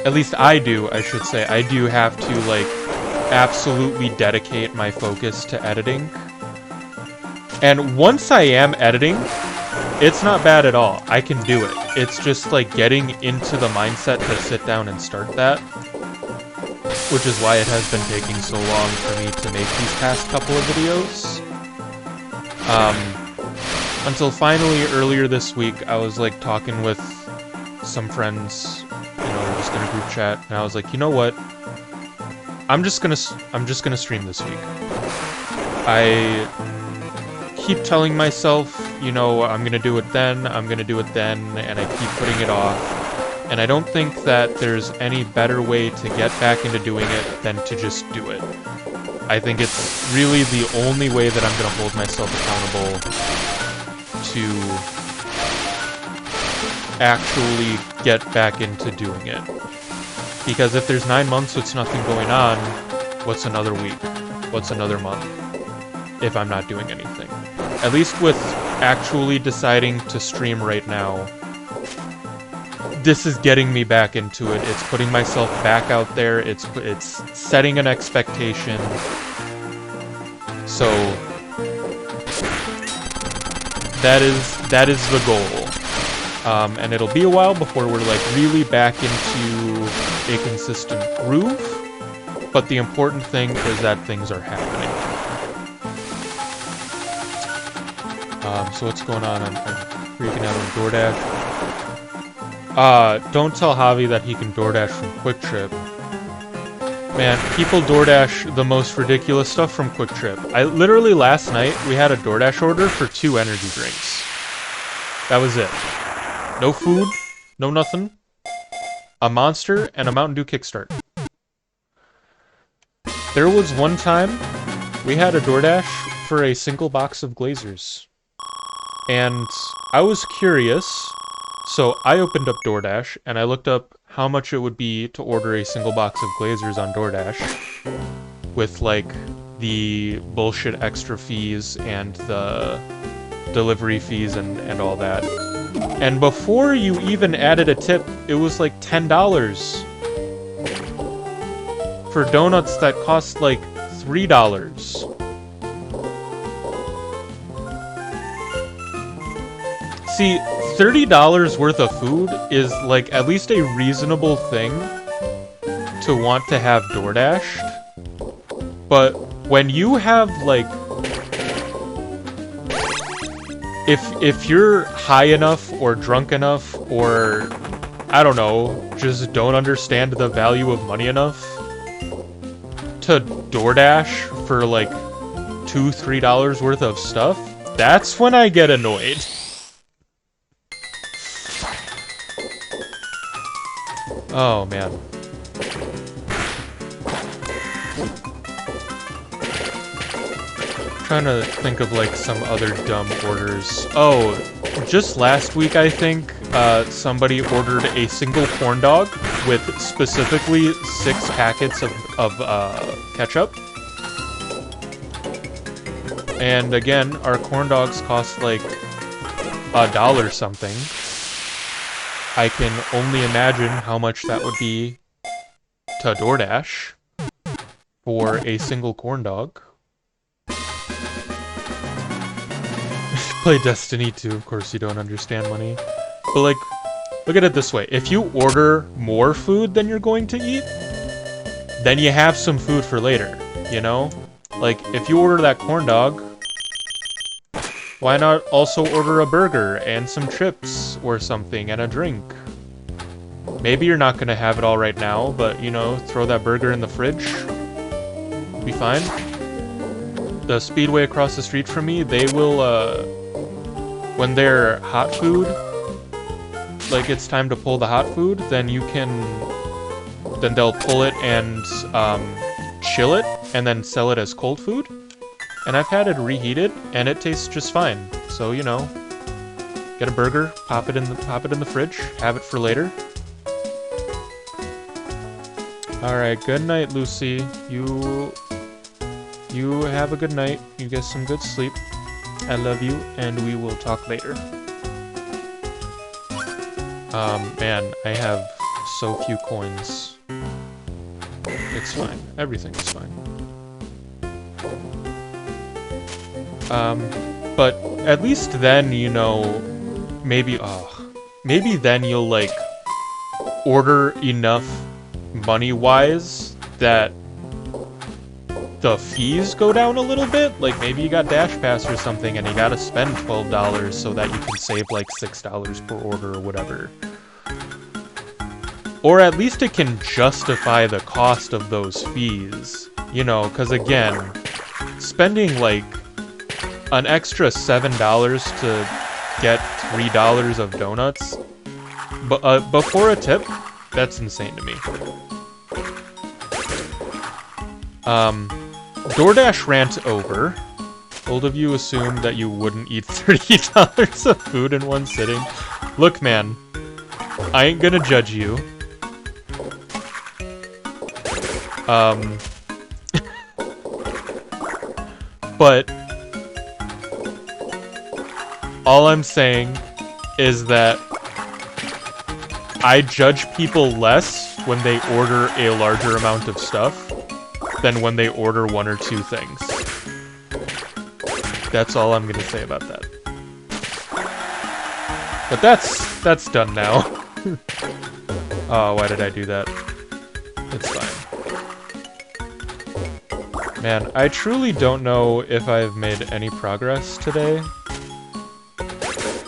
at least I do, I should say, I do have to, like, absolutely dedicate my focus to editing. And once I am editing, it's not bad at all. I can do it. It's just, like, getting into the mindset to sit down and start that, which is why it has been taking so long for me to make these past couple of videos. Until finally, earlier this week, I was, like, talking with some friends, you know, just in a group chat, and I was like, you know what? I'm just gonna stream this week. I keep telling myself, you know, I'm gonna do it then, and I keep putting it off. And I don't think that there's any better way to get back into doing it than to just do it. I think it's really the only way that I'm gonna hold myself accountable to actually get back into doing it. Because if there's 9 months with nothing going on, what's another week? What's another month? If I'm not doing anything. At least with actually deciding to stream right now, this is getting me back into it. It's putting myself back out there. It's setting an expectation. So that is the goal. And it'll be a while before we're like really back into a consistent groove. But the important thing is that things are happening. So what's going on? I'm freaking out on DoorDash. Don't tell Javi that he can DoorDash from Quick Trip. Man, people DoorDash the most ridiculous stuff from Quick Trip. Literally last night, we had a DoorDash order for 2 energy drinks. That was it. No food, no nothing. A Monster and a Mountain Dew Kickstart. There was one time we had a DoorDash for a single box of Glazers. And I was curious, so I opened up DoorDash, and I looked up how much it would be to order a single box of Glazers on DoorDash, with, like, the bullshit extra fees and the delivery fees and all that. And before you even added a tip, it was like $10 for donuts that cost, like, $3. See, $30 worth of food is, like, at least a reasonable thing to want to have DoorDashed. But when you have, like... If you're high enough or drunk enough or, I don't know, just don't understand the value of money enough to DoorDash for, like, $2, $3 worth of stuff, that's when I get annoyed. Oh, man. Trying to think of like some other dumb orders. Oh, just last week I think somebody ordered a single corn dog with specifically 6 packets of ketchup. And again, our corn dogs cost like $1 something. I can only imagine how much that would be to DoorDash for a single corn dog. Play Destiny 2, of course you don't understand money. But like, look at it this way. If you order more food than you're going to eat, then you have some food for later, you know? Like, if you order that corn dog, why not also order a burger and some chips or something and a drink? Maybe you're not gonna have it all right now, but, you know, throw that burger in the fridge. Be fine. The Speedway across the street from me, they will, when they're hot food, like it's time to pull the hot food, then they'll pull it and chill it and then sell it as cold food. And I've had it reheated and it tastes just fine. So, you know, get a burger, pop it in the fridge, have it for later. All right, good night, Lucy. You have a good night. You get some good sleep. I love you, and we will talk later. Man, I have so few coins. It's fine. Everything is fine. But at least then, you know, maybe then you'll, like, order enough money-wise that the fees go down a little bit. Like, maybe you got Dash Pass or something and you gotta spend $12 so that you can save like $6 per order or whatever. Or at least it can justify the cost of those fees, you know, because again, spending like an extra $7 to get $3 of donuts before a tip, that's insane to me. DoorDash rant over. Old of you assumed that you wouldn't eat $30 of food in one sitting. Look, man, I ain't gonna judge you. But all I'm saying is that I judge people less when they order a larger amount of stuff than when they order 1 or 2 things. That's all I'm gonna say about that. But that's done now. Oh, why did I do that? It's fine. Man, I truly don't know if I've made any progress today.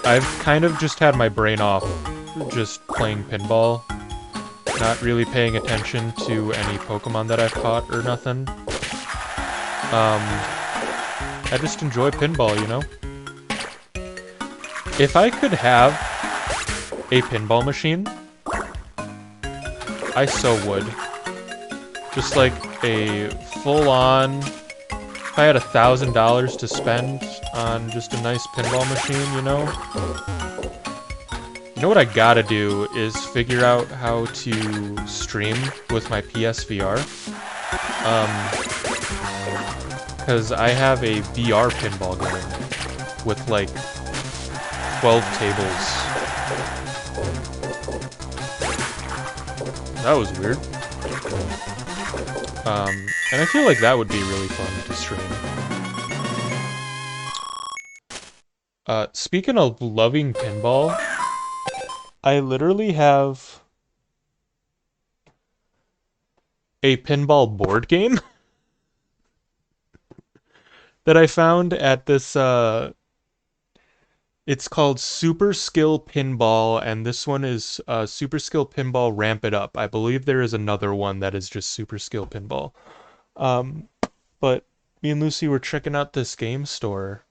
I've kind of just had my brain off, just playing pinball. Not really paying attention to any Pokemon that I've caught or nothing. I just enjoy pinball, you know? If I could have a pinball machine, I so would. Just like a full-on... If I had $1,000 to spend on just a nice pinball machine, you know? You know what I gotta do is figure out how to stream with my PSVR. Because I have a VR pinball game with like 12 tables. That was weird. And I feel like that would be really fun to stream. Speaking of loving pinball, I literally have a pinball board game that I found at this, it's called Super Skill Pinball, and this one is Super Skill Pinball Ramp It Up. I believe there is another one that is just Super Skill Pinball. But me and Lucy were checking out this game store,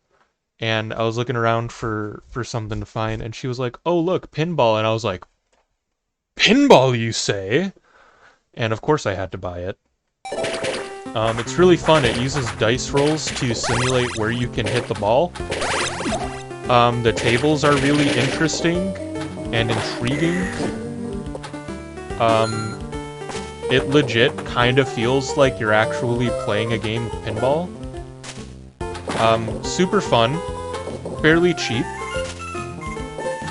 and I was looking around for something to find, and she was like, "Oh, look, pinball," and I was like, "Pinball, you say?" And of course I had to buy it. It's really fun. It uses dice rolls to simulate where you can hit the ball. The tables are really interesting and intriguing. It legit kind of feels like you're actually playing a game of pinball. Super fun, fairly cheap.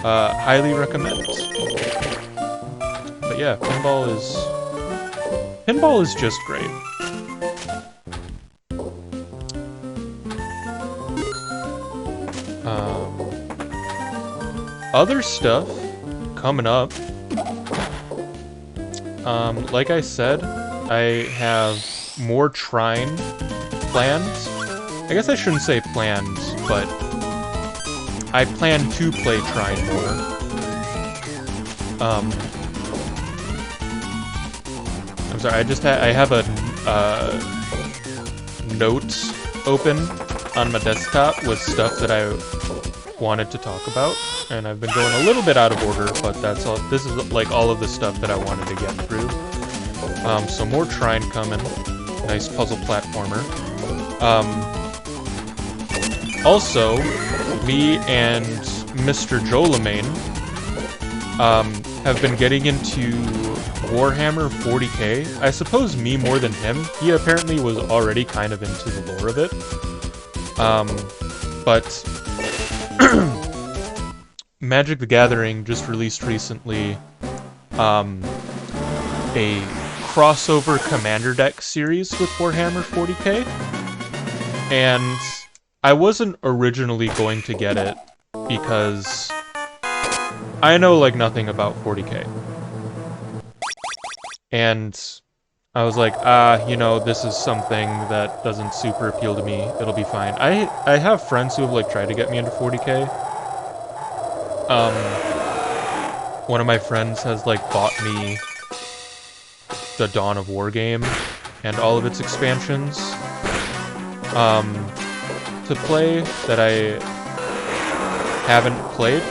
Highly recommend. But yeah, pinball is just great. Other stuff coming up. Like I said, I have more Trine plans. I guess I shouldn't say planned, but I plan to play Trine more. I'm sorry, I have a note open on my desktop with stuff that I wanted to talk about, and I've been going a little bit out of order, but that's all. This is like all of the stuff that I wanted to get through. So more Trine coming. Nice puzzle platformer. Also, me and Mr. Jolamain have been getting into Warhammer 40k. I suppose me more than him. He apparently was already kind of into the lore of it. But Magic the Gathering just released recently a crossover commander deck series with Warhammer 40k, and I wasn't originally going to get it because I know like nothing about 40k, and I was like, you know, this is something that doesn't super appeal to me. It'll be fine. I have friends who have like tried to get me into 40k. One of my friends has like bought me the Dawn of War game and all of its expansions to play that I haven't played.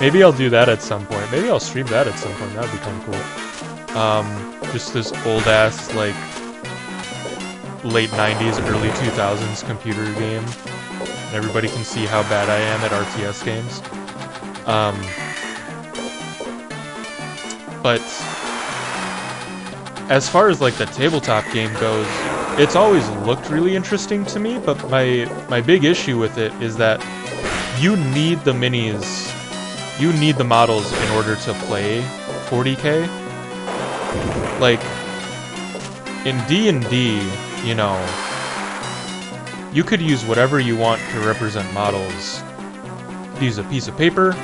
Maybe I'll do that at some point. Maybe I'll stream that at some point. That would be kind of cool. Just this old ass like late 90s, early 2000s computer game. And everybody can see how bad I am at RTS games. But as far as like the tabletop game goes, it's always looked really interesting to me, but my big issue with it is that you need the minis, you need the models in order to play 40k. Like, in D&D, you know, you could use whatever you want to represent models. You could use a piece of paper,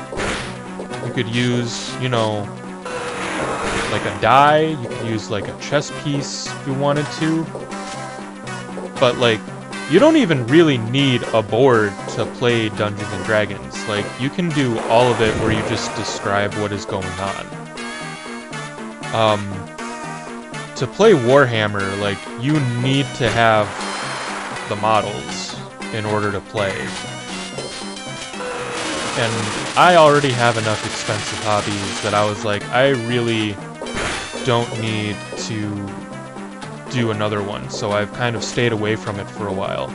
you could use, you know, like a die, you could use like a chess piece if you wanted to. But like, you don't even really need a board to play Dungeons and Dragons. Like, you can do all of it where you just describe what is going on. To play Warhammer, like, you need to have the models in order to play. And I already have enough expensive hobbies that I was like, I really don't need to do another one, so I've kind of stayed away from it for a while.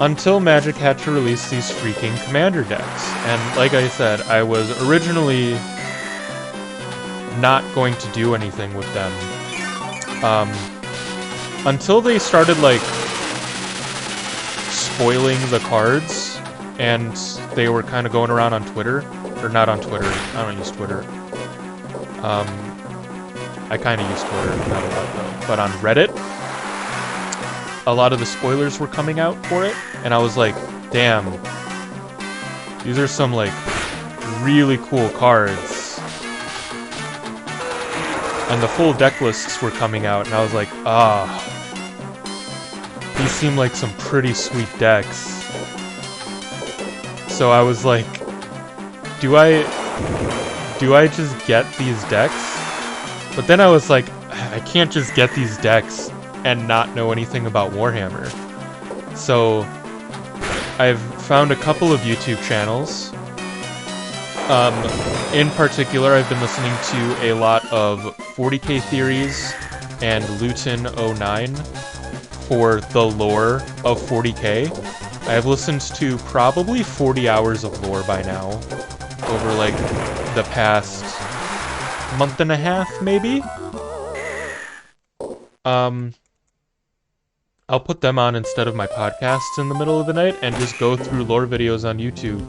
Until Magic had to release these freaking commander decks. And like I said, I was originally not going to do anything with them. Until they started, like, spoiling the cards, and they were kind of going around on Twitter. Or not on Twitter, I don't use Twitter. I kind of use Twitter, not a lot though. But on Reddit, a lot of the spoilers were coming out for it, and I was like, damn, these are some, like, really cool cards. And the full deck lists were coming out, and I was like, these seem like some pretty sweet decks. So I was like, do I just get these decks? But then I was like, I can't just get these decks and not know anything about Warhammer. So I've found a couple of YouTube channels. In particular, I've been listening to a lot of 40k Theories and Luton09 for the lore of 40k. I have listened to probably 40 hours of lore by now, over like the past month and a half, maybe? I'll put them on instead of my podcasts in the middle of the night and just go through lore videos on YouTube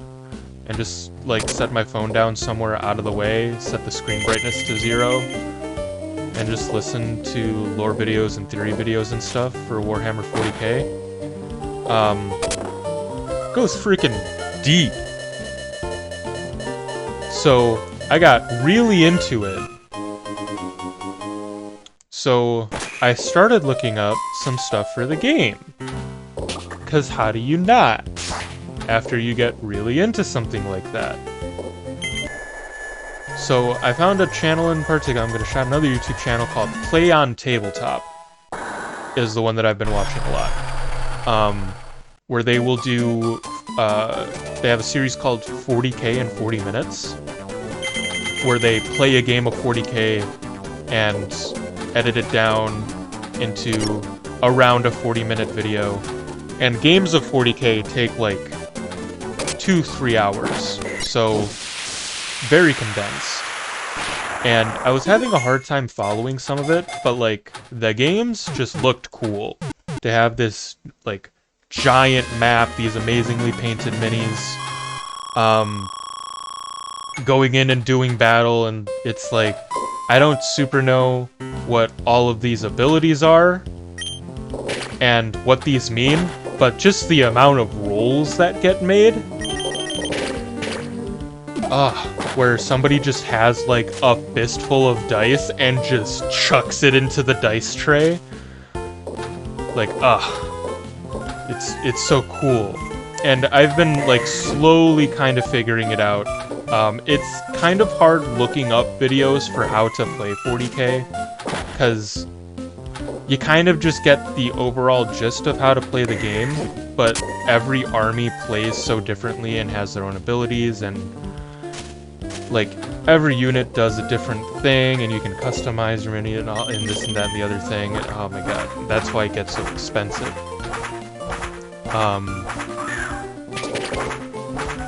and just like set my phone down somewhere out of the way, set the screen brightness to 0, and just listen to lore videos and theory videos and stuff for Warhammer 40k. Goes freaking deep. So I got really into it. So I started looking up some stuff for the game. 'Cause how do you not? After you get really into something like that. So I found a channel in particular. I'm going to shout another YouTube channel called Play on Tabletop. Is the one that I've been watching a lot. Where they will do, they have a series called 40k in 40 minutes. Where they play a game of 40k and edit it down into around a 40-minute video. And games of 40k take like 2-3 hours, so very condensed. And I was having a hard time following some of it, but like the games just looked cool. To have this like giant map, these amazingly painted minis, going in and doing battle, and it's like I don't super know what all of these abilities are and what these mean, but just the amount of rolls that get made. Where somebody just has like a fistful of dice and just chucks it into the dice tray. Like, it's so cool. And I've been like slowly kind of figuring it out. It's kind of hard looking up videos for how to play 40k, because you kind of just get the overall gist of how to play the game, but every army plays so differently and has their own abilities, and like every unit does a different thing, and you can customize your mini and this and that and the other thing. Oh my god, that's why it gets so expensive.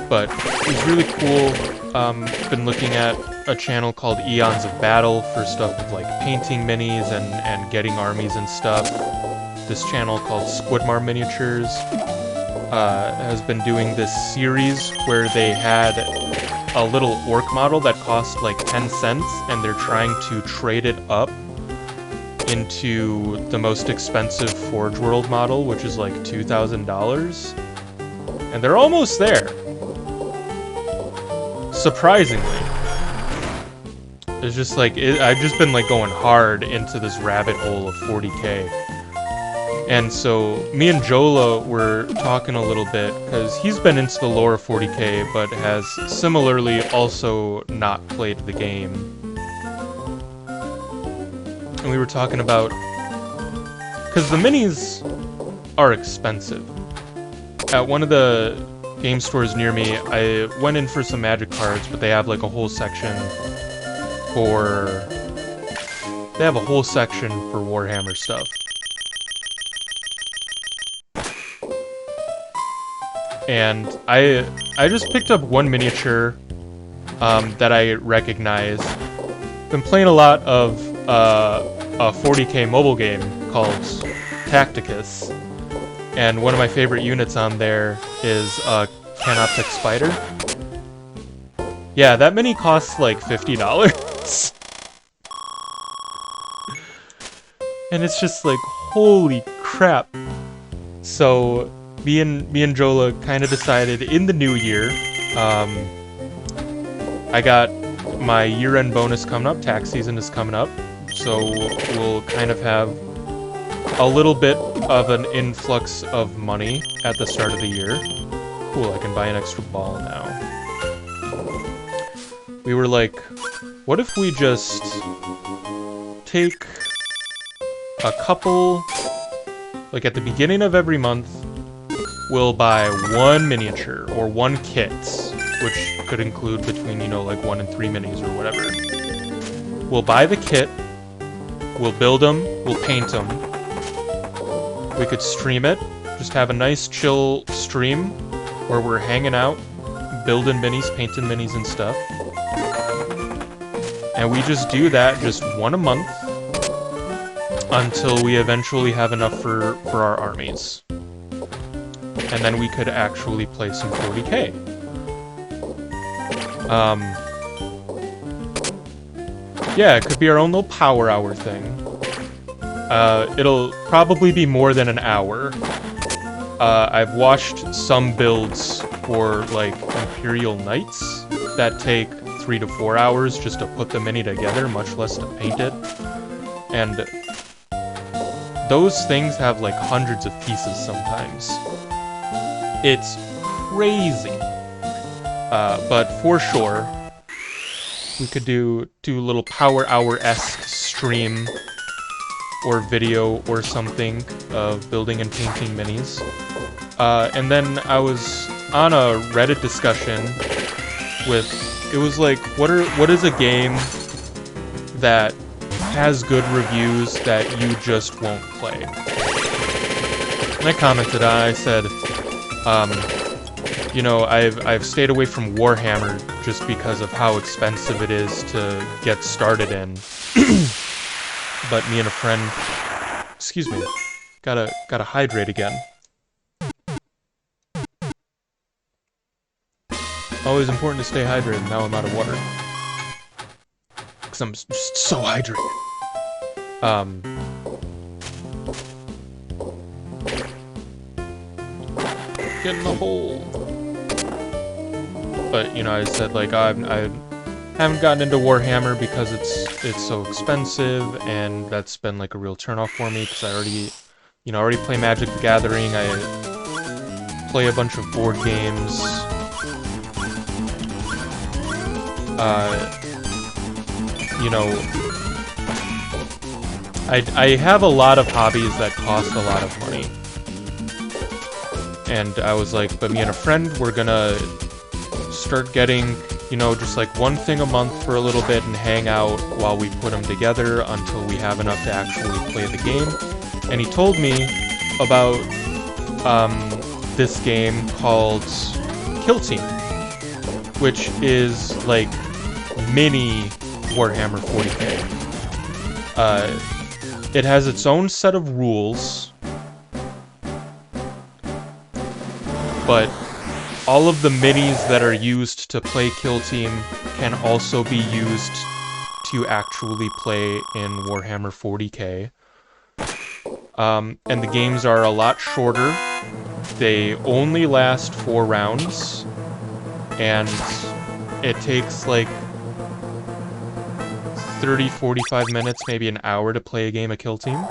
But it's really cool. Been looking at a channel called Eons of Battle for stuff with like painting minis and getting armies and stuff. This channel called Squidmar Miniatures has been doing this series where they had a little orc model that cost like 10 cents, and they're trying to trade it up into the most expensive Forge World model, which is like $2,000. And they're almost there. Surprisingly. It's just like, I've just been like going hard into this rabbit hole of 40k. And so, me and Jola were talking a little bit, because he's been into the lore of 40k, but has similarly also not played the game. And we were talking about, because the minis are expensive. At one of the game stores near me, I went in for some magic cards, but they have like a whole section for... They have a whole section for Warhammer stuff. And I just picked up one miniature that I recognize. Been playing a lot of a 40k mobile game called Tacticus, and one of my favorite units on there is a Canoptic Spider. Yeah, that mini costs like $50. And it's just like, holy crap. So me and Jola kind of decided in the new year, I got my year-end bonus coming up, tax season is coming up, so we'll kind of have a little bit of an influx of money at the start of the year. Cool, I can buy an extra ball now. We were like, what if we just take a couple, like at the beginning of every month, we'll buy one miniature or one kit, which could include between, you know, like 1 and 3 minis or whatever. We'll buy the kit, we'll build them, we'll paint them. We could stream it, just have a nice chill stream where we're hanging out, building minis, painting minis and stuff. And we just do that just one a month until we eventually have enough for our armies. And then we could actually play some 40k. Yeah, it could be our own little power hour thing. It'll probably be more than an hour. I've watched some builds for, like, Imperial Knights that take 3 to 4 hours just to put the mini together, much less to paint it. And those things have, like, hundreds of pieces sometimes. It's crazy. But for sure, we could do a little Power Hour-esque stream or video or something of building and painting minis. And then I was on a Reddit discussion with, it was like, what is a game that has good reviews that you just won't play? And I commented on it, I said, you know, I've stayed away from Warhammer just because of how expensive it is to get started in. But me and a friend, excuse me, gotta hydrate again. Always important to stay hydrated. Now I'm out of water because I'm just so hydrated. Get in the hole. But, you know, I said, like, I haven't gotten into Warhammer because it's so expensive, and that's been, like, a real turnoff for me, because I already play Magic the Gathering, I play a bunch of board games. You know, I have a lot of hobbies that cost a lot of money. And I was like, but me and a friend, we're gonna start getting, you know, just like one thing a month for a little bit and hang out while we put them together until we have enough to actually play the game. And he told me about this game called Kill Team, which is like mini Warhammer 40k. It has its own set of rules, but all of the minis that are used to play Kill Team can also be used to actually play in Warhammer 40k. And the games are a lot shorter. They only last 4 rounds, and it takes like 30-45 minutes, maybe an hour to play a game of Kill Team.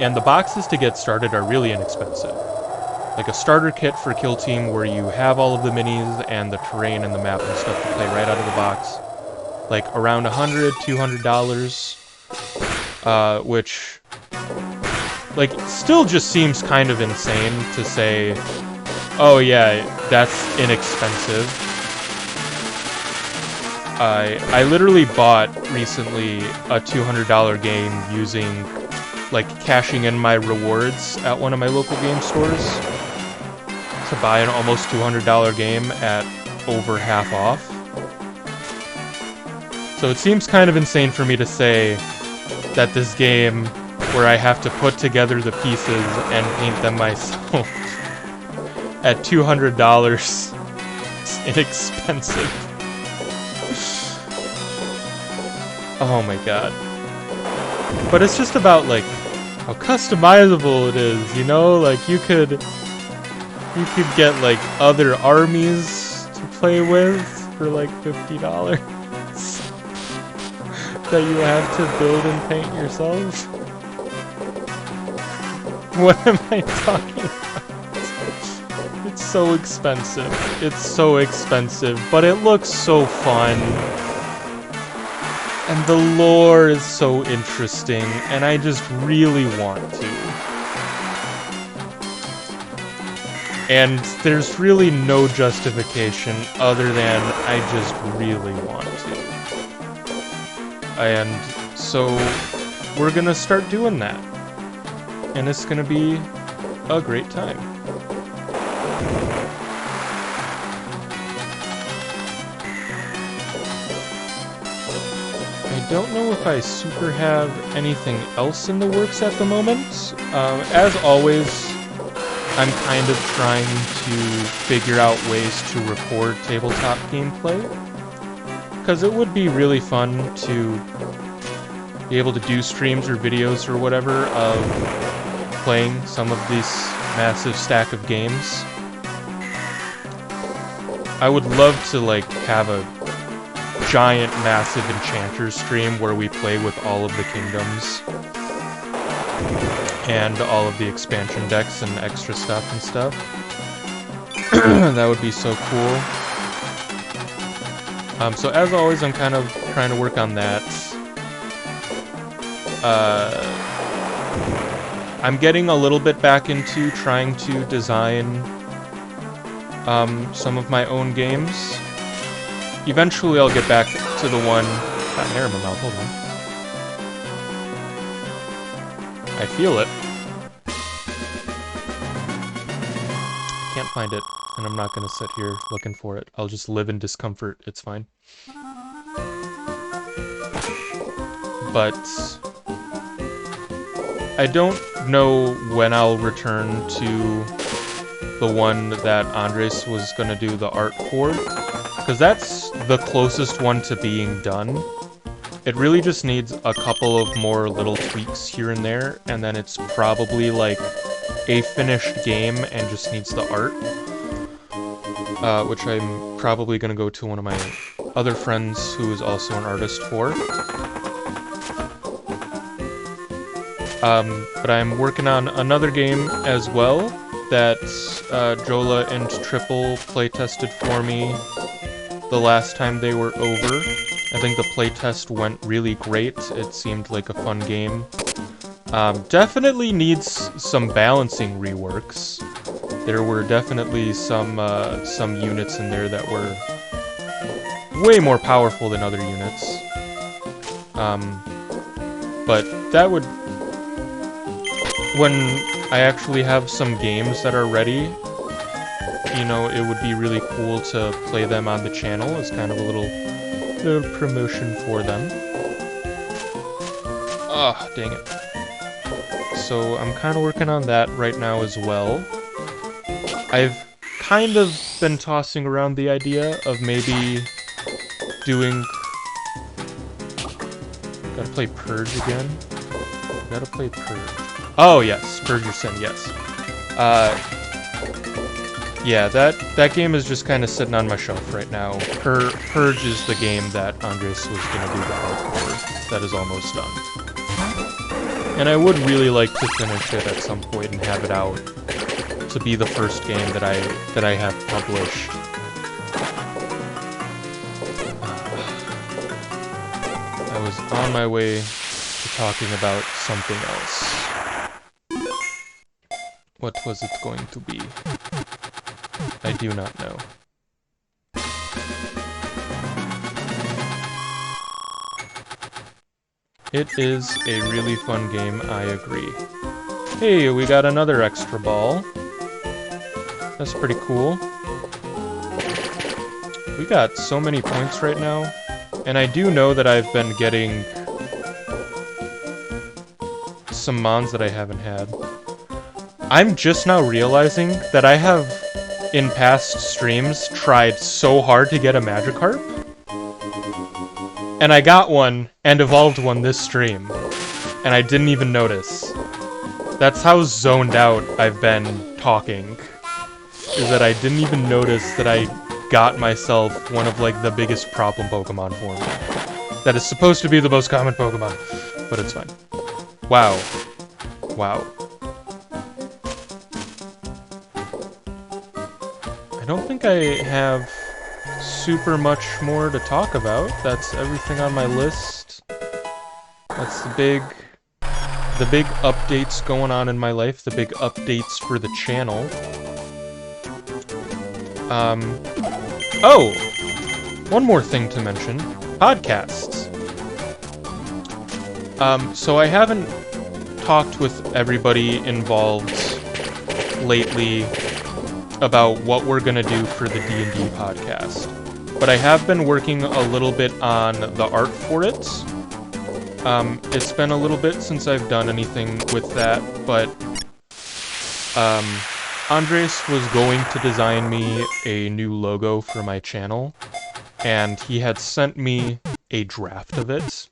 And the boxes to get started are really inexpensive. Like a starter kit for Kill Team where you have all of the minis and the terrain and the map and stuff to play right out of the box. Like around $100, $200, which, like, still just seems kind of insane to say, oh yeah, that's inexpensive. I literally bought recently a $200 game using, like, cashing in my rewards at one of my local game stores to buy an almost $200 game at over half off. So it seems kind of insane for me to say that this game, where I have to put together the pieces and paint them myself at $200 is inexpensive. Oh my god. But it's just about, like, how customizable it is, you know? Like, you could get, like, other armies to play with for, like, $50 that you have to build and paint yourself. What am I talking about? It's so expensive. It's so expensive, but it looks so fun. And the lore is so interesting, and I just really want to. And there's really no justification other than I just really want to. And so we're gonna start doing that. And it's gonna be a great time. I don't know if I super have anything else in the works at the moment. As always, I'm kind of trying to figure out ways to record tabletop gameplay. Because it would be really fun to be able to do streams or videos or whatever of playing some of this massive stack of games. I would love to, like, have a giant, massive Enchanters stream where we play with all of the kingdoms and all of the expansion decks and extra stuff and stuff. That would be so cool. So as always, I'm kind of trying to work on that. I'm getting a little bit back into trying to design some of my own games. Eventually I'll get back to the one... Got hair in my mouth, hold on. I feel it. Can't find it, and I'm not gonna sit here looking for it. I'll just live in discomfort, it's fine. But... I don't know when I'll return to the one that Andres was gonna do the art for. Because that's the closest one to being done. It really just needs a couple of more little tweaks here and there, and then it's probably like a finished game and just needs the art. Which I'm probably going to go to one of my other friends who is also an artist for. But I'm working on another game as well that Jola and Triple playtested for me the last time they were over. I think the playtest went really great. It seemed like a fun game. Definitely needs some balancing reworks. There were definitely some units in there that were way more powerful than other units. But that would... When I actually have some games that are ready, you know, it would be really cool to play them on the channel as kind of a little promotion for them. Ah, dang it. So I'm kind of working on that right now as well. I've kind of been tossing around the idea of maybe doing... Gotta play Purge again? Gotta play Purge. Oh yes, Purge Your Sin, yes. Yeah, that game is just kind of sitting on my shelf right now. Purge is the game that Andres was going to do the art for. That is almost done. And I would really like to finish it at some point and have it out to be the first game that I have published. I was on my way to talking about something else. What was it going to be? I do not know. It is a really fun game, I agree. Hey, we got another extra ball. That's pretty cool. We got so many points right now, and I do know that I've been getting some mons that I haven't had. I'm just now realizing that I have, in past streams, tried so hard to get a Magikarp. And I got one, and evolved one this stream. And I didn't even notice. That's how zoned out I've been talking. Is that I didn't even notice that I got myself one of, like, the biggest problem Pokemon for me. That is supposed to be the most common Pokemon. But it's fine. Wow. Wow. I don't think I have super much more to talk about. That's everything on my list. That's the big updates going on in my life, the big updates for the channel. Oh! One more thing to mention. Podcasts. So I haven't talked with everybody involved lately about what we're gonna do for the D&D podcast. But I have been working a little bit on the art for it. It's been a little bit since I've done anything with that, but Andres was going to design me a new logo for my channel, and he had sent me a draft of it.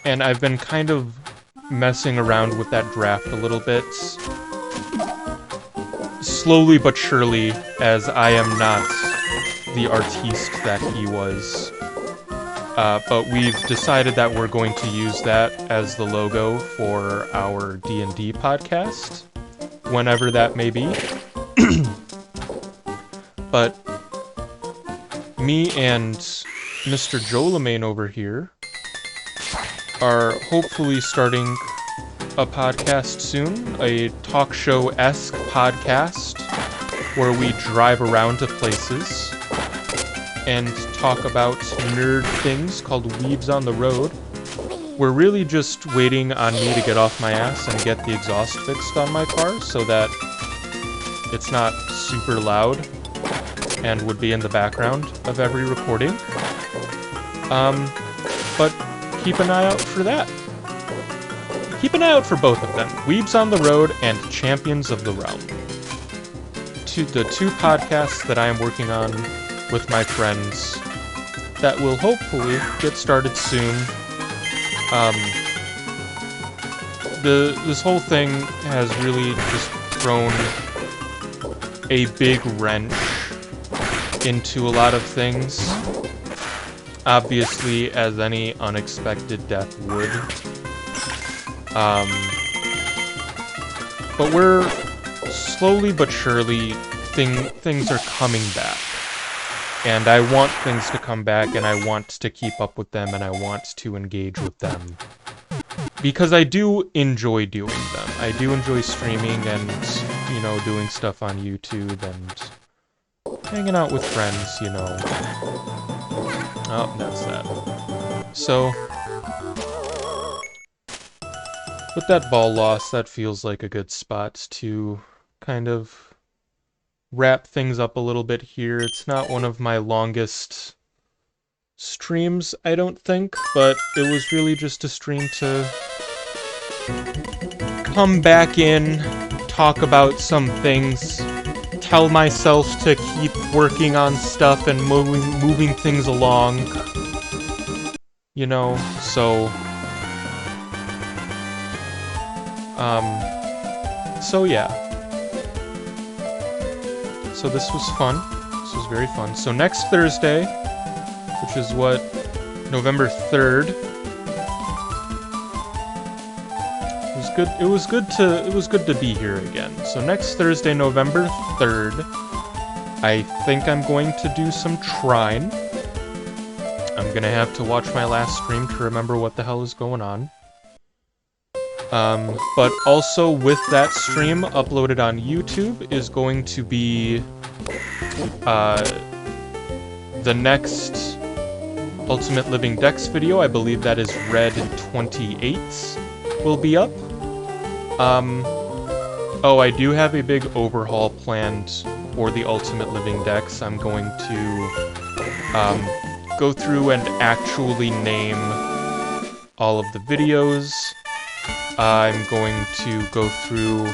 And I've been kind of messing around with that draft a little bit. Slowly but surely, as I am not the artiste that he was. But we've decided that we're going to use that as the logo for our D&D podcast, whenever that may be. But me and Mr. Jolamain over here are hopefully starting a podcast soon, a talk show-esque podcast where we drive around to places and talk about nerd things called Weebs on the Road. We're really just waiting on me to get off my ass and get the exhaust fixed on my car so that it's not super loud and would be in the background of every recording. But keep an eye out for that. Keep an eye out for both of them, Weebs on the Road and Champions of the Realm. The two podcasts that I am working on with my friends that will hopefully get started soon. This whole thing has really just thrown a big wrench into a lot of things. Obviously, as any unexpected death would. But we're slowly but surely things are coming back. And I want things to come back, and I want to keep up with them, and I want to engage with them. Because I do enjoy doing them. I do enjoy streaming and, you know, doing stuff on YouTube and hanging out with friends, you know. Oh, that's that. So, with that ball loss, that feels like a good spot to kind of wrap things up a little bit here. It's not one of my longest streams, I don't think, but it was really just a stream to come back in, talk about some things, tell myself to keep working on stuff and moving things along, you know, so yeah. So this was fun. This was very fun. So next Thursday, which is what, November 3rd. It was good to be here again. So next Thursday, November 3rd, I think I'm going to do some Trine. I'm gonna have to watch my last stream to remember what the hell is going on. But also with that stream uploaded on YouTube is going to be the next Ultimate Living Dex video. I believe that is Red 28 will be up. Oh, I do have a big overhaul planned for the Ultimate Living Dex. I'm going to go through and actually name all of the videos. I'm going to go through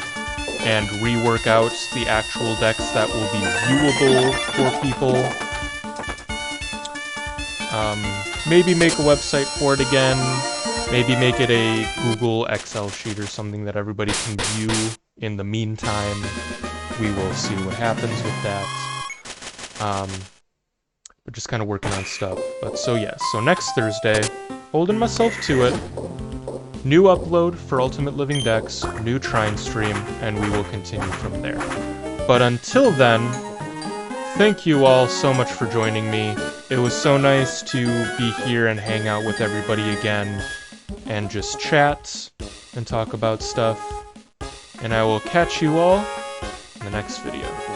and rework out the actual decks that will be viewable for people. Maybe make a website for it again. Maybe make it a Google Excel sheet or something that everybody can view in the meantime. We will see what happens with that. We're just kind of working on stuff. But so yes, so next Thursday, holding myself to it. New upload for Ultimate Living Dex, new Trine stream, and we will continue from there. But until then, thank you all so much for joining me. It was so nice to be here and hang out with everybody again, and just chat and talk about stuff. And I will catch you all in the next video.